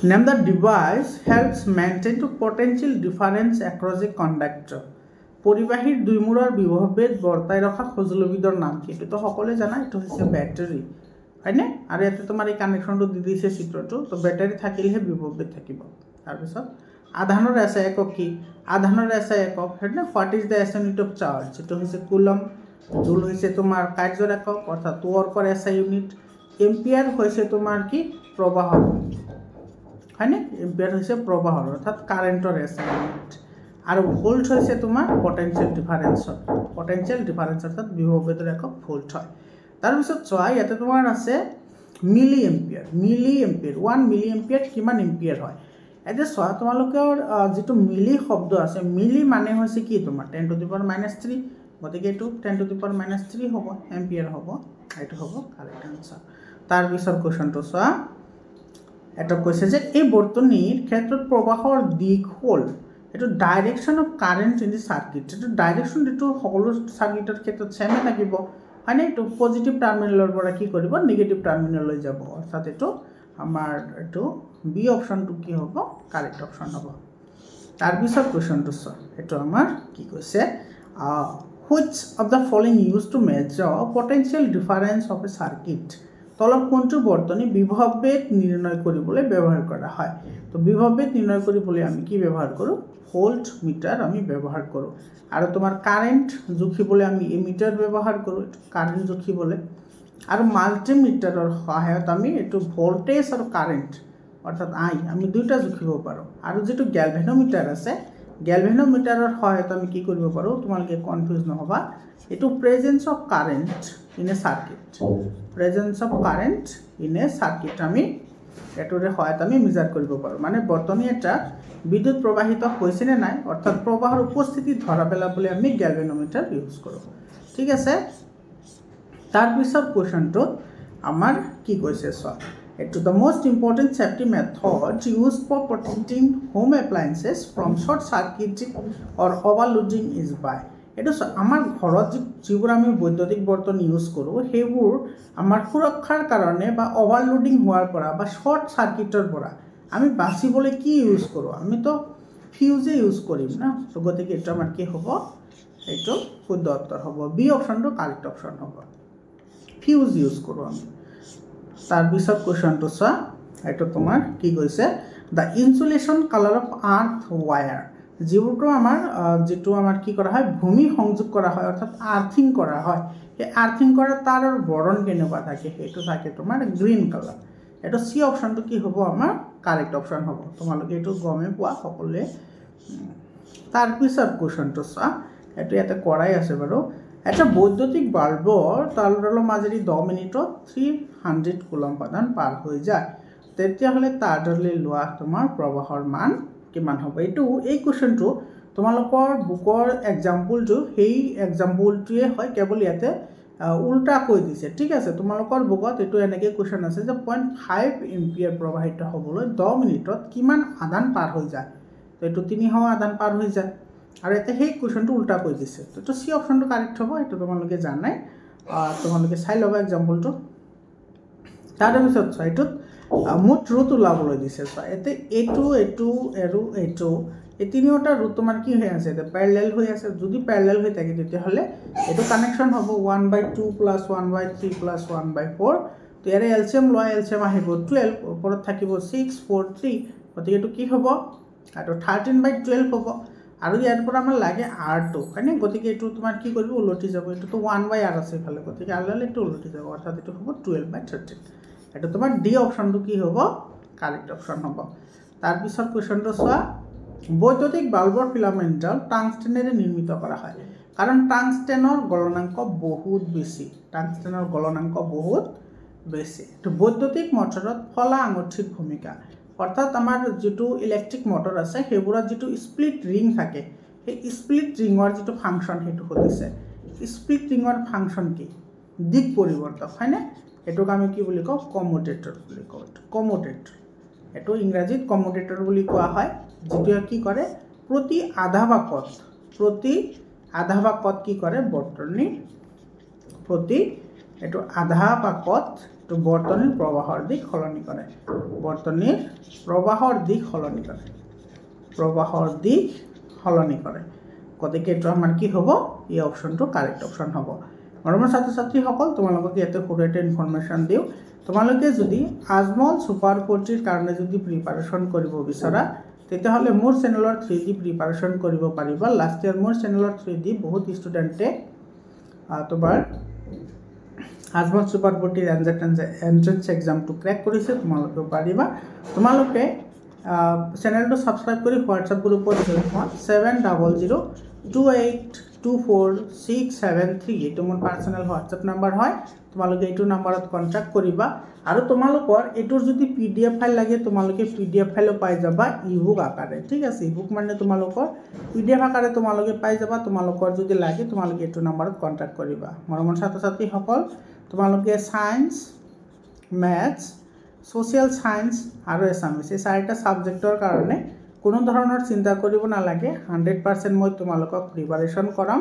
Name the device helps maintain the potential difference across a conductor. পরিবাহীর দুই মূৰৰ বিভৱভেদ বৰ্তাই ৰখা সঁজুলিবিধৰ নাম কি এটো তো সকলোৱে জানা এটো হৈছে ব্যাটাৰী হয়নে আৰু এতে তোমাৰ এই কানেকশনটো দি দিছে চিত্ৰটো তো ব্যাটাৰী থাকিলেহে বিভৱভেদ থাকিব তাৰ পিছত আধানৰ এসআই একক কি আধানৰ এসআই একক হয়নে what is the SI unit of charge এটো হৈছে কুলম জুল হৈছে তোমাৰ কাৰ্যৰ একক অৰ্থাৎ ওয়াৰ্কৰ এসআই ইউনিট এম্পিয়াৰ হৈছে তোমাৰ কি প্ৰবাহ হয়নে এম্পিয়াৰ হৈছে প্ৰবাহ অৰ্থাৎ কাৰেন্টৰ এসআই ইউনিট আৰু ভোল্ট হৈছে তোমাৰ পটেনশিয়াল ডিফাৰেন্স অৰ্থাৎ বিভৱভেদৰ একক ভোল্ট হয় তাৰ পিছত চোৱা ইয়াতে তোমাৰ আছে মিলি এম্পিয়াৰ 1 মিলি এম্পিয়াৰ কিমান এম্পিয়াৰ হয় এতে চোৱা তোমালোকৰ যেটো মিলি শব্দ আছে মিলি মানে হৈছে কি তোমাৰ 10 to the power -3 গতিকে এটো 10 to the power -3 হ'ব এম্পিয়াৰ হ'ব এটো হ'ব কাৰেক্ট आंसर তাৰ পিছত কোৱেশ্চনটো চোৱা এটা কৈছে যে এই বৰ্তনীৰ ক্ষেত্ৰত প্ৰবাহৰ দিক হ'ল এটো direction of current in the circuit এটো ডাইৰেকশন এটো সকলো সাৰ্কিটৰ ক্ষেত্ৰত সেমে থাকিব মানে এটো পজিটিভ টাৰ্মিনালৰ পৰা কি কৰিব নেগেটিভ টাৰ্মিনাললৈ যাব অৰ্থাৎ এটো আমাৰ এটো বি অপশনটো কি হ'ব কাৰেক্ট অপশন হ'ব তাৰ পিছত কোৱেশ্চনটো চোৱা এটো আমাৰ কি কৈছে which of the following used to measure potential difference of a circuit তলৰ কোনটো বৰ্তনী বিভৱভেদ নিৰ্ণয় কৰিবলৈ ব্যৱহাৰ কৰা হয় তো বিভৱভেদ নিৰ্ণয় কৰিবলৈ আমি কি ব্যৱহাৰ কৰো ভোল্ট মিটাৰ আমি ব্যৱহাৰ কৰো আৰু তোমাৰ কাৰেন্ট জুখিবলৈ আমি এমিটাৰ ব্যৱহাৰ কৰো কাৰেন্ট জুখিবলৈ আৰু মাল্টিমিটাৰৰ সহায়ত আমি এটো ভোল্টেজ আৰু কাৰেন্ট অৰ্থাৎ আই আমি দুটা জুখিব পাৰো আৰু যেটো গ্যালভানোমিটাৰ আছে গ্যালভানোমিটাৰৰ সহায়ত আমি কি কৰিব পাৰো তোমালোকে কনফিউজ নহবা এটো presence of current in a circuit আমি এটোৰে সহায়ত আমি মেজাৰ কৰিব পাৰো মানে বৰ্তনী এটা বিদ্যুৎ প্ৰবাহিত হৈছে নে নাই অৰ্থাৎ প্ৰবাহৰ উপস্থিতি ধৰা পেলাবলৈ আমি গ্যালভানোমিটাৰ ইউজ কৰো ঠিক আছে তাৰ পিছত কোৱেশ্চনটো আমাৰ কি কৈছে চোৱা এটো the most important safety method used for protecting home appliances from short circuiting or overloading is by এটো আমাৰ ঘৰত যিবোৰ আমি বৈদ্যুতিক বৰ্তন ইউজ কৰো হেবোৰ আমাৰ সুৰক্ষাৰ কাৰণে বা ওভাৰলোডিং হোৱাৰ পৰা বা শৰ্ট সাৰ্কিটৰ পৰা আমি বাচিবলৈ কি ইউজ কৰো আমি তো ফিউজে ইউজ কৰিম না তো গতিকে এটা আমাৰ কি হ'ব এটো শুদ্ধ উত্তৰ হ'ব বি অপশনটো কাৰেক্ট অপশন হ'ব ফিউজ ইউজ কৰো আমি তাৰ পিছত কোৱেশ্চনটো চোৱা এটো তোমাৰ কি কৈছে the insulation colour of earth wire যিবোৰটো আমাৰ কি কৰা হয় ভূমি সংযোগ কৰা হয় অৰ্থাৎ আৰ্থিং কৰা হয় এই আৰ্থিং কৰা তাৰৰ বৰণ কেনেকুৱা থাকে সেইটো থাকে তোমাৰ গ্ৰীণ কালাৰ এটা সি অপশনটো কি হ'ব আমাৰ কাৰেক্ট অপশন হ'ব তোমালোকে এটো গমে পোৱা সকলোৱে তাৰ পিছত কোৱেশ্চনটো চোৱা এটো ইয়াতে কৰাই আছে বাৰু এটা বৈদ্যুতিক বাল্বৰ তালৰ মাজেদি 10 মিনিটত 300 কুলম প্ৰদান পাৰ হৈ যায় তেতিয়া হলে তাৰলৈ লোৱা তোমাৰ প্ৰবাহৰ মান কিমান হ'ব এটো এই কোৱেশ্চনটো তোমালোকৰ বুকৰ এক্সাম্পলটো সেই এক্সাম্পলটোৱে হয় কেৱল ইয়াতে উল্টা কৈ দিছে ঠিক আছে তোমালোকৰ বুকত এটো এনেকৈ কোৱেশ্চন আছে যে 0.5 এম্পিয়াৰ প্ৰবাহিত হ'বলৈ 10 মিনিটত কিমান আদান পাৰ হৈ যায় তো এটো 300 আদান পাৰ হৈ যায় আৰু এতে সেই কোৱেশ্চনটো উল্টা কৈ দিছে তো সি অপশনটো কাৰেক্ট হ'ব এটো তোমালোকে জানাই তোমালোকে চাই লবা এক্সাম্পলটো তাৰ পিছত চাইটোত মুঠ ৰুট ওলাবলৈ দিছে এতে এটো আৰু এটো এই তিনিটা ৰুট তোমাৰ কি হৈ আছে এটা প্যাৰালেল হৈ আছে যদি প্যাৰালেল হৈ থাকে তেতিয়া হলে এটো কানেকশন হ'ব 1/2 + 1/3 + 1/4 তো ইয়াৰ এলসিএম লোৱা এলসিএম আহিব 12 ওপৰত থাকিব 6 4 3 গতিকে এটো কি হ'ব আৰু 13/12 হ'ব আৰু ইয়াৰ পৰা আমাৰ লাগে r2 মানে গতিকে এটো তোমাৰ কি কৰিব উলটি যাব এটো তো 1/r আছে ফালে গতিকে আললে এটো উলটি যাব অৰ্থাৎ এটো হ'ব 12/13 এটা তোমাৰ ডি অপশনটো কি হ'ব কাৰেক্ট অপশন হ'ব তাৰ পিছত কোৱেশ্চনটো চোৱা বৈদ্যুতিক বাল্বৰ ফিলামেন্টডাল টাংস্টেনেৰে নিৰ্মিত কৰা হয় কাৰণ টাংস্টেনৰ গলনাঙ্ক বহুত বেছি তো বৈদ্যুতিক মটৰত ফলা আঙুঠিৰ ভূমিকা অৰ্থাৎ আমাৰ যেটো ইলেক্ট্ৰিক মটৰ আছে হেবোৰত যেটো স্প্লিট ৰিং থাকে সেই স্প্লিট ৰিঙৰ যেটো ফাংচন হেতু হতিছে স্প্লিট ৰিঙৰ ফাংচন কি দিক পৰিৱৰ্তক হয়নে এটোক আমি কি বুলি কও কমুটেটৰ বুলি কও কমুটেটৰ এটো ইংৰাজীত কমুটেটৰ বুলি কোৱা হয় যেটো কি কৰে প্ৰতি আধা বাকত কি কৰে বৰ্তনী প্ৰতি এটো আধা বাকত তো বৰ্তনীৰ প্ৰবাহৰ দিক সলনি কৰে গতিকে এটো আমাৰ কি হ'ব এই অপশনটো কাৰেক্ট অপশন হ'ব মৰমৰ ছাত্ৰ-ছাত্ৰী সকল তোমালোকক ইয়াতে সৰুতে ইনফৰমেশন দিও তোমালোকে যদি আজমল সুপাৰ 40 কাৰণে যদি প্ৰিপাৰেচন কৰিব বিচাৰা তেতিয়া হলে মোৰ চেনেলৰ 3D প্ৰিপাৰেচন কৰিব পাৰিবা লাষ্ট ইয়াৰ মোৰ চেনেলৰ 3D বহুত ষ্টুডেন্টে তোমাৰ আজমল সুপাৰ 40 এন্ট্ৰেন্স এক্সামটো ক্ৰ্যাক কৰিছে তোমালোকে পাৰিবা তোমালোকে চেনেলটো সাবস্ক্ৰাইব কৰি WhatsApp গ্ৰুপত জয়েন হোৱা 7002824673 এটো মোৰ পাৰ্সোনাল WhatsApp নম্বৰ হয় তোমালোকে এটো নম্বৰত কন্টাক্ট কৰিবা আৰু তোমালোকৰ এটোৰ যদি PDF ফাইল লাগে তোমালোকে PDF ফাইলও পাই যাবা ইবুক আকাৰে ঠিক আছে ইবুক মানে তোমালোকৰ PDF আকাৰে তোমালোকে পাই যাবা তোমালোকৰ যদি লাগে তোমালোকে এটো নম্বৰত কন্টাক্ট কৰিবা মৰমৰ ছাত্ৰ-ছাত্ৰী সকল তোমালোকে সায়েন্স ম্যাথছ সোশ্যাল সায়েন্স আৰু এছামিছ এই চাৰিটা সাবজেক্টৰ কাৰণে কোনো ধৰণৰ চিন্তা কৰিব নালাগে 100% মই তোমালোকক প্ৰিপাৰেচন কৰাম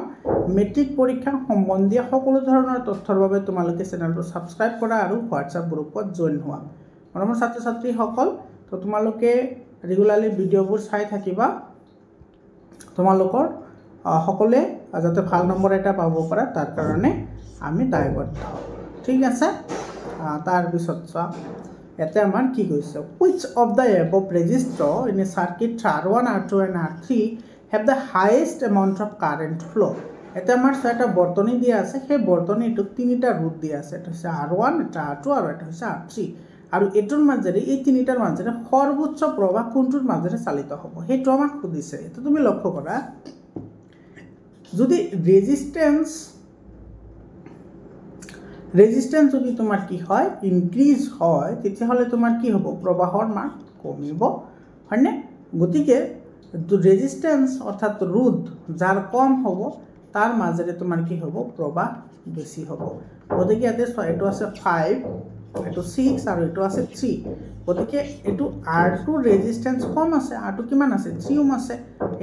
মেট্ৰিক পৰীক্ষা সম্বন্ধীয় সকলো ধৰণৰ তথ্যৰ বাবে তোমালোকে চেনেলটো সাবস্ক্ৰাইব কৰা আৰু WhatsApp গ্ৰুপত জয়েন হোৱা মৰমৰ ছাত্ৰ-ছাত্ৰী সকল তো তোমালোকে ৰেগুলাৰলি ভিডিঅবোৰ চাই থাকিবা তোমালোকৰ সকলে যাতে ভাল নম্বৰ এটা পাব পাৰা তাৰ কাৰণে আমি দায়বদ্ধ ঠিক আছে তাৰ পিছত এতে আমাৰ কি কৈছে which of the above resistor in a circuit R1 R2 and R3 have the highest amount of current flow এতে আমাৰ এটা বৰ্তনী দিয়া আছে সেই বৰ্তনীটো তিনিটা ৰুট দিয়া আছে এটা হৈছে R1 এটা R2 আৰু এটা হৈছে R3 আৰু এটোৰ মাজেৰে এই তিনিটাৰ মাজেৰে সৰ্বোচ্চ প্ৰবাহ কোনটোৰ মাজেৰে চালিত হ'ব হেটো আমাক খুদিছে এটা তুমি লক্ষ্য কৰা যদি ৰেজিস্ট্যান্স যদি তোমাৰ কি হয় ইনক্ৰিজ হয় তেতিয়া হলে তোমাৰ কি হ'ব প্ৰবাহৰ মান কমিব হয়নে গতিকে ৰেজিস্ট্যান্স অৰ্থাৎ ৰোধ যাৰ কম হ'ব তাৰ মাজেৰে তোমাৰ কি হ'ব প্ৰবাহ বেছি হ'ব গতিকে ইয়াতে এটো আছে 5 এটো 6 আৰু এটো আছে 3 গতিকে এটো R2 রেজিস্ট্যান্স কম আছে R2 কিমান আছে 3 ওম আছে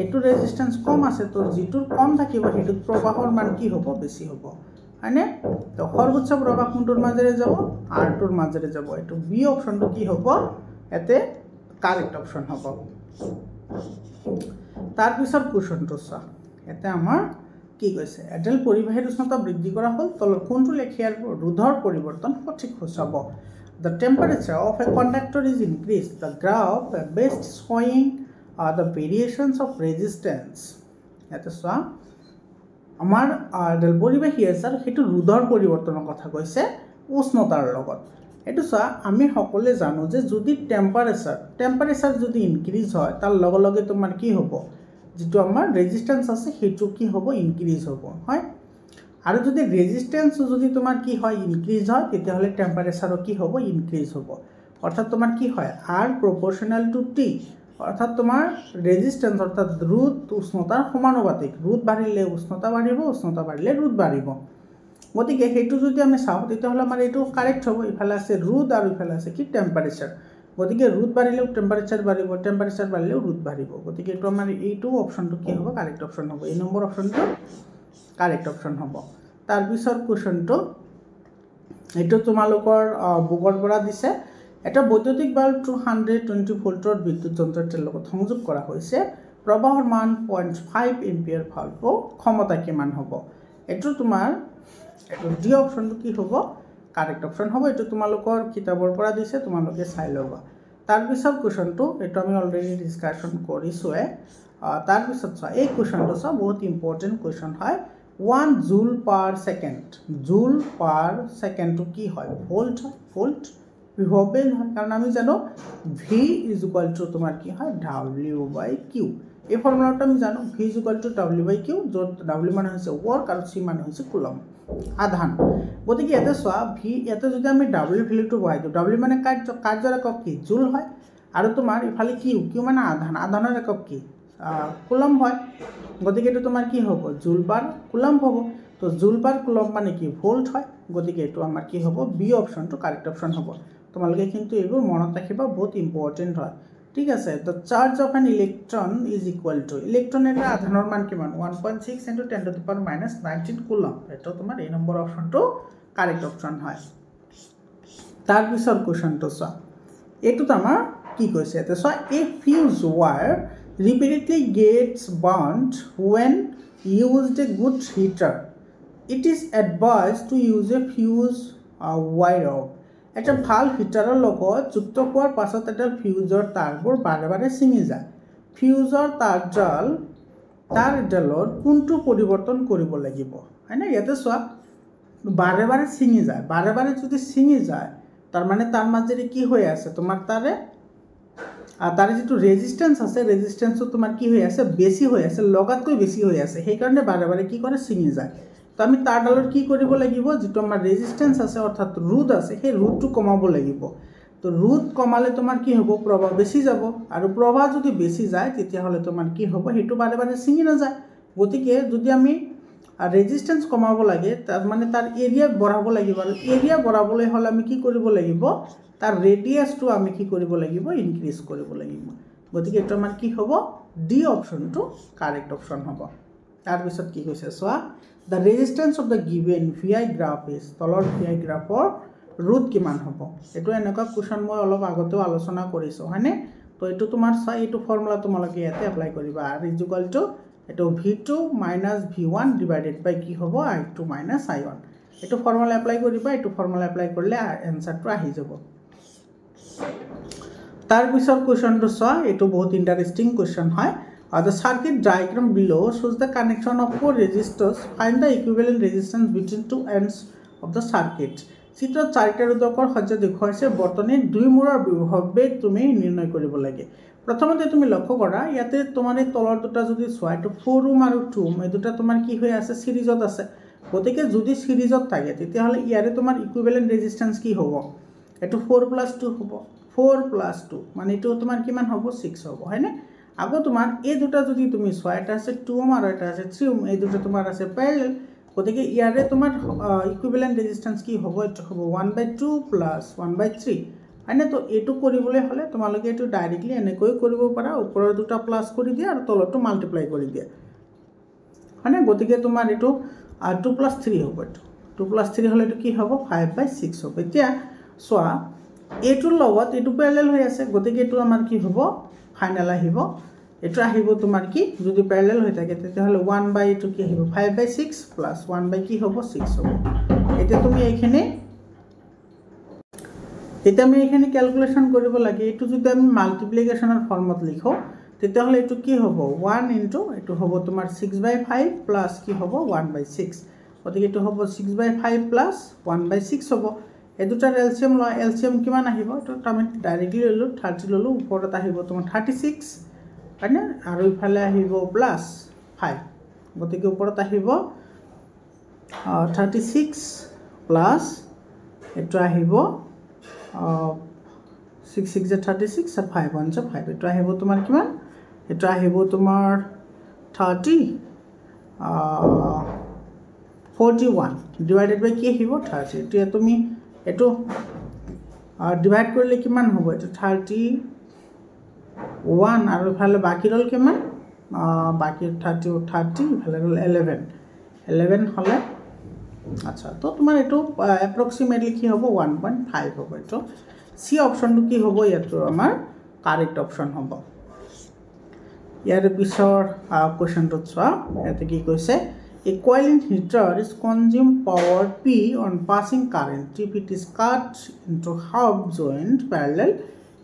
এটো রেজিস্ট্যান্স কম আছে তো যেটোৰ কম থাকিব হেতু প্ৰবাহৰ মান কি হ'ব বেছি হ'ব হয়নে তো সৰ্বোচ্চ প্ৰবাহ কোনটোৰ মাজেৰে যাব R2ৰ মাজেৰে যাব এটো বি অপশনটো কি হ'ব এতে কাৰেক্ট অপশন হ'ব তাৰ পিছত কোৱেশ্চনটো চা এতে আমাৰ কি কৈছে এডেল পৰিবাহীৰ উষ্ণতা বৃদ্ধি কৰা হল তলৰ কোনটো লেখিয়াৰ ৰোধৰ পৰিৱৰ্তন সঠিক সূচাব the temperature of a conductor is increased, the graph best showing the variations of resistance. এটা চোৱা আমাৰ ডেল পৰিৱেশী আছে সেইটো ৰোধৰ পৰিৱৰ্তনৰ কথা কৈছে উষ্ণতাৰ লগত। এইটো চোৱা আমি সকলোৱে জানো যে যদি টেম্পাৰেচাৰ যদি ইনক্ৰিজ হয় তাৰ লগে লগে তোমাৰ কি হ'ব, যেটো আমাৰ ৰেজিস্ট্যান্স আছে সেইটো কি হ'ব, ইনক্ৰিজ হ'ব, হয়। আৰু যদি ৰেজিস্ট্যান্স যদি তোমাৰ কি হয় ইনক্ৰিজ হয় তেতিয়াহলে টেম্পাৰেচাৰও কি হ'ব, ইনক্ৰিজ হ'ব। অৰ্থাৎ তোমাৰ কি হয় R proportional to T, অৰ্থাৎ তোমাৰ ৰেজিস্ট্যান্স অৰ্থাৎ ৰোধ উষ্ণতাৰ সমানুপাতিক, ৰোধ বাঢ়িলে উষ্ণতা বাঢ়িব, উষ্ণতা বাঢ়িলে ৰোধ বাঢ়িব। গতিকে সেইটো যদি আমি চাওঁ তেতিয়াহলে আমাৰ এইটো কাৰেক্ট হ'ব। ইফালে আছে ৰোধ আৰু ইফালে আছে কি টেম্পাৰেচাৰ। গতিকে ৰোধ বাঢ়িলেও টেম্পাৰেচাৰ বাঢ়িব, টেম্পাৰেচাৰ বাঢ়িলেও ৰোধ বাঢ়িব। গতিকে এইটো আমাৰ এইটো অপশনটো কি হ'ব, কাৰেক্ট অপশন হ'ব। এই নম্বৰ অপশনটো কাৰেক্ট অপশন হ'ব। তাৰ পিছৰ কোৱেশ্চনটো এইটো তোমালোকৰ বুকৰ পৰা দিছে। এটা বৈদ্যুতিক বাল্ব 220 ভোল্টৰ বিদ্যুৎ যন্ত্ৰৰ লগত সংযোগ কৰা হৈছে। প্ৰবাহৰ মান 0.5 এম্পিয়াৰ ভাল্বৰ ক্ষমতা কিমান হ'ব? এইটো তোমাৰ এইটো ডি অপশনটো কি হ'ব, কাৰেক্ট অপশন হ'ব। এইটো তোমালোকৰ কিতাপৰ পৰা দিছে, তোমালোকে চাই ল'বা। তাৰ পিছৰ কোৱেশ্চনটো এইটো আমি অলৰেডি ডিসকাশন কৰিছোৱে। তাৰ পিছত চোৱা এই কোৱেশ্চনটো চোৱা বহুত ইম্পৰ্টেন্ট কোৱেশ্চন হয়। 1 জুল পাৰ সেকেন্ড, জুল পাৰ সেকেন্ডটো কি হয়, ভোল্ট হয়, ভোল্ট বিভবেল হয়। কাৰণ আমি জানো V = তোমাৰ কি হয় W/Q। এই ফৰ্মুলাটো আমি জানো V = W/Q, য'ত W মানে হৈছে ওয়ার্ক আৰু C মানে হৈছে কুলম, আধান। গতিকে ইয়াতে চোৱা V ইয়াতে যদি আমি W ভ্যালুটো বহাই দিওঁ, W মানে কাৰ্যৰ একক কি, জুল হয়। আৰু তোমাৰ ইফালে Q মানে আধান, আধানৰ একক কি, কুলম হয়। গতিকে এইটো তোমাৰ কি হ'ব, জুল পাৰ কুলম হ'ব। তো জুল পাৰ কুলম মানে কি, ভোল্ট হয়। গতিকে এইটো আমাৰ কি হ'ব, বি অপশনটো কাৰেক্ট অপশন হ'ব। তোমালোকে কিন্তু এইবোৰ মনত ৰাখিবা, বহুত ইম্পৰ্টেন্ট হয়, ঠিক আছে। The charge of N electron is equal to, electron এটা আধানৰ মান কিমান, 1.6 × 10⁻⁻19 কুলম। এটা তোমাৰ এই নম্বৰ অপশনটো কাৰেক্ট অপশন হয়। তাৰ পিছৰ কোৱেশ্চনটো চোৱা, এইটোত আমাৰ কি কৈছে, এটা চোৱা a fuse wire repeatedly gets burnt when used a good heater. It is advised to use a fuse wire. এটা ভাল হিটাৰৰ লগত যুক্ত হোৱাৰ পাছত এটা ফিউজৰ তাৰবোৰ বাৰে বাৰে ছিঙি যায়। ফিউজৰ তাৰডালৰ কোনটো পৰিৱৰ্তন কৰিব লাগিব, হয়নে? ইয়াতে চোৱা বাৰে বাৰে ছিঙি যায়, বাৰে বাৰে যদি ছিঙি যায় তাৰ মানে তাৰ মাজেৰে কি হৈ আছে, তোমাৰ তাৰে যেটো ৰেজিস্ট্যান্স আছে, ৰেজিস্ট্যান্সটো তোমাৰ কি হৈ আছে, বেছি হৈ আছে, লগাতকৈ বেছি হৈ আছে। সেই কাৰণে বাৰে বাৰে কি কৰে, ছিঙি যায়। তো আমি তাৰডালৰ কি কৰিব লাগিব, যেটো আমাৰ ৰেজিস্ট্যান্স আছে অৰ্থাৎ ৰোধ আছে, সেই ৰোধটো কমাব লাগিব। তো ৰোধ কমালে তোমাৰ কি হ'ব, প্ৰবাহ বেছি যাব। আৰু প্ৰবাহ যদি বেছি যায় তেতিয়াহলে তোমাৰ কি হ'ব, সেইটো বাৰে বাৰে ছিঙি নাযায়। গতিকে যদি আমি ৰেজিস্ট্যান্স কমাব লাগে তাৰ মানে তাৰ এৰিয়া বঢ়াব লাগিব। আৰু এৰিয়া বঢ়াবলৈ হলে আমি কি কৰিব লাগিব, তাৰ ৰেডিয়াসটো আমি কি কৰিব লাগিব, ইনক্ৰিজ কৰিব লাগিব। গতিকে এটা আমাৰ কি হ'ব, ডি অপশনটো কাৰেক্ট অপশন হ'ব। তাৰ পিছত কি কৈছে চোৱা, the resistance of the given VI graph is, তলৰ VI গ্ৰাফৰ ৰোধ কিমান হ'ব। এইটো এনেকুৱা কোৱেশ্চন মই অলপ আগতেও আলোচনা কৰিছো, হয়নে? তো এইটো তোমাৰ চাই এইটো ফৰ্মুলা তোমালোকে ইয়াতে এপ্লাই কৰিবা। R = এইটো V2 - V1 ডিভাইডেড বাই কি হ'ব, I2 - I1। এইটো ফৰ্মুলা এপ্লাই কৰিবা, এইটো ফৰ্মুলা এপ্লাই কৰিলে এনসাৰটো আহি যাব। তাৰ পিছৰ কোৱেশ্চনটো চোৱা, এইটো বহুত ইন্টাৰেস্টিং কোৱেশ্চন হয়। The circuit diagram below shows the connection of 4 resistors. Find the equivalent resistance between 2 ends of the circuit. চিত্ৰত 4টা ৰোধকৰ সৈতে দেখুৱাইছে বৰ্তনীৰ দুই মূৰৰ বিভৱ তুমি নিৰ্ণয় কৰিব লাগে। প্ৰথমতে তুমি লক্ষ্য কৰা, ইয়াতে তোমাৰ এই তলৰ দুটা যদি চোৱা, এইটো 4 ওহম আৰু 2 ওহম, এই দুটা তোমাৰ কি হৈ আছে, সিৰিজত আছে। গতিকে যদি সিৰিজত থাকে তেতিয়াহলে ইয়াৰে তোমাৰ ইকুইভ্যালেন্ট ৰেজিস্ট্যান্স কি হ'ব, এইটো 4 + 2 হ'ব। 4 + 2 মানে এইটো তোমাৰ কিমান হ'ব, 6 হ'ব, হয়নে? আগো তোমাৰ এই দুটা যদি তুমি চোৱা, এটা আছে 2 ওহম আৰু এটা আছে 3 ওহম, এই দুটা তোমাৰ আছে প্যাৰালাল। গতিকে ইয়াৰে তোমাৰ ইকুইভ্যালেন্ট ৰেজিস্ট্যান্স কি হ'ব, এটা হ'ব 1/2 + 1/3, হয়নে? তো এইটো কৰিবলৈ হলে তোমালোকে এইটো ডাইৰেক্টলি এনেকৈ কৰিব পাৰা, ওপৰৰ দুটা প্লাস কৰি দিয়া আৰু তলৰটো মাল্টিপ্লাই কৰি দিয়া, হয়নে? গতিকে তোমাৰ এইটো 2 + 3 হ'ব। এইটো 2 + 3 হলে এইটো কি হ'ব, 5/6 হ'ব। এতিয়া চোৱা এইটোৰ লগত এইটো প্যাৰালাল হৈ আছে, গতিকে এইটো আমাৰ কি হ'ব, ফাইনাল আহিব। এইটো আহিব তোমাৰ কি, যদি প্যারালাল হৈ থাকে তেতিয়াহলে 1/এইটো কি আহিব, 5/6 + 1 কি হ'ব, 6 হ'ব। এতিয়া তুমি এইখিনি এতিয়া আমি এইখিনি ক্যালকুলেশন কৰিব লাগে এটো যদি আমি মাল্টিপ্লিকেশনৰ ফৰ্মত লিখো তেতিয়াহলে এটো কি হ'ব 1 ইনটু এটো হ'ব তোমাৰ 6/5 প্লাস কি হ'ব 1/6 গতিকে এটো হ'ব 6/5 প্লাস 1/6 হ'ব এই দুটাৰ এলসিএম লয় এলসিএম কিমান আহিব এটো আমি ডাইৰেক্টলি ললো 30 ললো ওপৰত আহিব তোমাৰ 36 মানে আৰু ইফালে আহিব প্লাস 5 গতিকে ওপৰত আহিব 36 প্লাস এটো আহিব 6 6 36 আর 5 1 5 এটা আহিব তোমার কিমান এটা আহিব তোমার 30 41 ডিভাইডেড বাই কি আহিব 30 এটা তুমি এটো ডিভাইড কৰিলে কিমান হ'ব এটা 31 আৰু ফালে বাকি ৰল কিমান বাকি 30 ফালে ৰল 11 হলে আচ্ছা তো তোমার এটো অ্যাপ্রক্সিমেটলি কি হবে 1.5 হবে এটো সি অপশনটো কি হ'ব ইয়াতো আমাৰ কাৰেক্ট অপশন হ'ব ইয়াৰ পিছৰ কোৱেশ্চনটো চোৱা এতে কি কৈছে a coiling heater is consume power P on passing current if it is cut into half joint parallel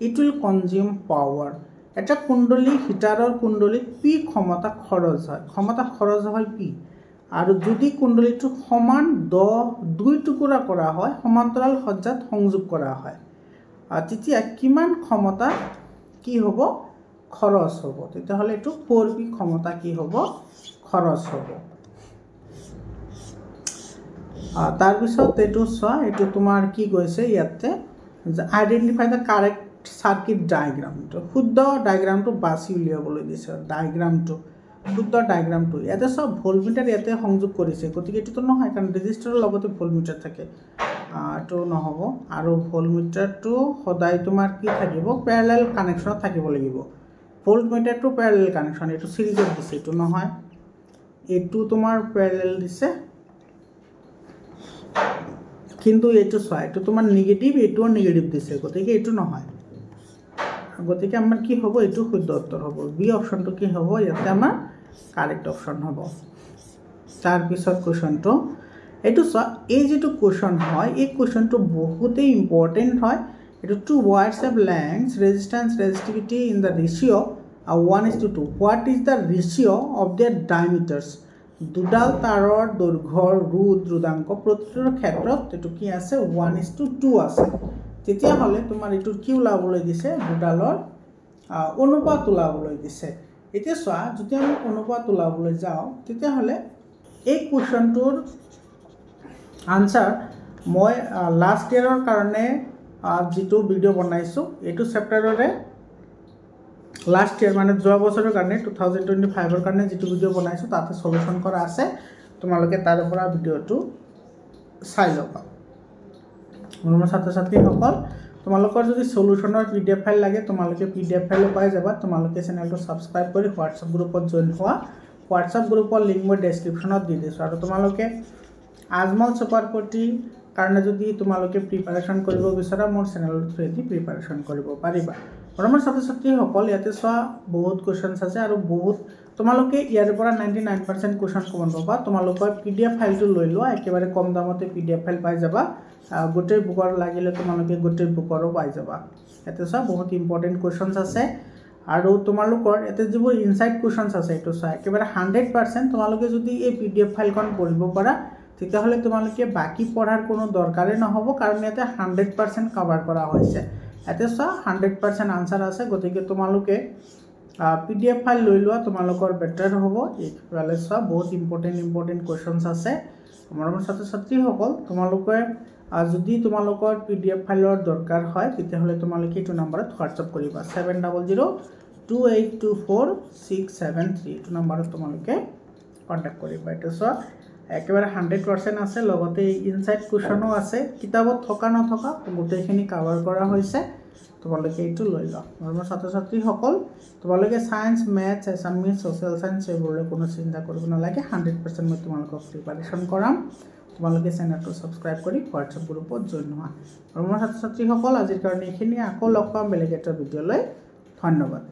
it will consume power এটা কুণ্ডলী হিটাৰৰ কুণ্ডলীত P ক্ষমতা খৰচ হয় P আৰু যদি কুণ্ডলীটো সমান 2 টুকুৰা কৰা হয় সমান্তৰাল সজ্জাত সংযোগ কৰা হয় তেতিয়া কিমান ক্ষমতা কি হ'ব খৰচ হ'ব তেতিয়াহলে এটো 4p ক্ষমতা কি হ'ব খৰচ হ'ব তাৰ পিছত এটো চোৱা এটো তোমাৰ কি কৈছে ইয়াতে identify the correct circuit diagram তো শুদ্ধ ডায়াগ্রামটো বাছি উলিয়াবলৈ দিছে ডায়াগ্রামটো শুদ্ধ ডায়াগ্রামটো ইয়াতে সব ভোল্টমিটার ইয়াতে সংযোগ কৰিছে গতিকে এটো নহয় কাৰণ ৰেজিস্টাৰৰ লগতে ভোল্টমিটাৰ থাকে তো নহব আৰু ভোল্টমিটাৰটো সদায় তোমাৰ কি থাকিব প্যাৰালেল কানেকশনত থাকিব লাগিব ভোল্টমিটাৰটো প্যাৰালেল কানেকশন এটো সিৰিজত দিছে এটো নহয় এটো তোমাৰ প্যাৰালেল দিছে কিন্তু এটো চোৱা এটো তোমাৰ নেগেটিভ এটো নেগেটিভ দিছে গতিকে এটো নহয় গতিকে আমাৰ কি হ'ব এটো শুদ্ধ উত্তৰ হ'ব বি অপশনটো কি হ'ব ইয়াতে আমাৰ কাৰেক্ট অপশন হ'ব তাৰ পিছত কোৱেশ্চনটো এটো চোৱা এই যেটো কোৱেশ্চন হয় এই কোৱেশ্চনটো বহুতে ইম্পৰ্টেন্ট হয় এটো two wires have lengths resistance resistivity in the ratio 1:2 what is the ratio of their diameters দুডাল তাৰৰ দৈৰ্ঘ্যৰ ৰোধাংক প্ৰতিটোৰ ক্ষেত্ৰত এটো কি আছে 1:2 আছে তেতিয়া হলে তোমাৰ এটো কি ওলাবলৈ দিছে দুডালৰ অনুপাত ওলাবলৈ দিছে এতিয়া চোৱা যদি আমি অনুপাত ওলাবলৈ যাও তেতিয়া হলে এই কোৱেশ্চনটোৰ আনসাৰ মই লাস্ট ইয়াৰৰ কাৰণে যেটো ভিডিও বনাইছো এটো চেপ্টাৰৰে লাস্ট ইয়াৰ মানে যোৱা বছৰৰ কাৰণে 2025 ৰ কাৰণে যেটো ভিডিও বনাইছো তাতে সলিউশন কৰা আছে তোমালোকে তাৰ পৰা ভিডিওটো চাই লবা মোৰ ছাত্ৰ ছাত্ৰী সকল তোমালোকৰ যদি সলিউশনৰ পিডিএফ ফাইল লাগে তোমালোকে পিডিএফ ফাইল পাই যাবা তোমালোকে চেনেলটো সাবস্ক্রাইব কৰি হোৱাটসঅ্যাপ গ্ৰুপত জয়েন হোৱা হোৱাটসঅ্যাপ গ্ৰুপৰ লিংক মই ডেসক্ৰিপচনত দি দিছো আৰু তোমালোকে আজমল সুপাৰ পটি কাৰণে যদি তোমালোকে প্ৰিপাৰেচন কৰিব বিচাৰা মোৰ চেনেলৰ থ্ৰুদি প্ৰিপাৰেচন কৰিব পাৰিবা আমাৰ ছাত্ৰ ছাত্ৰী সকল ইয়াতে চোৱা বহুত কোৱেশ্চনছ আছে আৰু বহুত তোমালোকে ইয়াৰ পৰা 99% কোৱেশ্চন কমন পাবা তোমালোকৰ পিডিএফ ফাইলটো লৈ লোৱা একেবাৰে কম দামতে পিডিএফ ফাইল পাই যাবা গোটেই বুকৰ লাগিলে তোমালোকে গোটেই বুকৰো পাই যাবা ইয়াতে চোৱা বহুত ইম্পৰ্টেন্ট কোৱেশ্চনছ আছে আৰু তোমালোকৰ এতে যিবোৰ ইনসাইড কোৱেশ্চনছ আছে এটো চোৱা একেবাৰে 100% তোমালোকে যদি এই পিডিএফ ফাইলখন পঢ়িব পাৰা তেতিয়া হলে তোমালোকে বাকি পঢ়াৰ কোনো দৰকাৰে নহব কাৰণ ইয়াতে 100% কভাৰ কৰা হৈছে এতে চোৱা 100% আনসাৰ আছে গতিকে তোমালোকে পিডিএফ ফাইল লৈ লোৱা তোমালোকৰ বেটাৰ হ'ব এইফালে চোৱা বহুত ইম্পৰ্টেন্ট কোৱেশ্চনছ আছে আমাৰ ছাত্ৰ ছাত্ৰী সকল তোমালোকে যদি তোমালোকৰ পিডিএফ ফাইলৰ দৰকাৰ হয় তেতিয়া হলে তোমালোকে এইটো নম্বৰত হোৱাটসঅ্যাপ কৰিবা 7002824673 এইটো নম্বৰত তোমালোকে কন্টাক্ট কৰিবা এটা চোৱা একেবাৰে 100% আছে লগতে ইনসাইড কোৱেশ্চনো আছে কিতাবত থকা নথকা গোটেইখিনি কভাৰ কৰা হৈছে তোমালোকে এইটো লৈ লোৱা আমাৰ ছাত্ৰ ছাত্ৰী সকল তোমালোকে সায়েন্স ম্যাথছ এছামিছ সোশ্যাল সায়েন্স এইবোৰলৈ কোনো চিন্তা কৰিব নালাগে 100% মই তোমালোকক প্ৰিপাৰেচন কৰাম তোমালোকে চেনেলটো সাবস্ক্ৰাইব কৰি হোৱাটসঅ্যাপ গ্ৰুপত জয়েন হোৱা আমাৰ ছাত্ৰ ছাত্ৰী সকল আজিৰ কাৰণে এইখিনি আকৌ লগ পাম বেলেগ এটা ভিডিঅ'লৈ ধন্যবাদ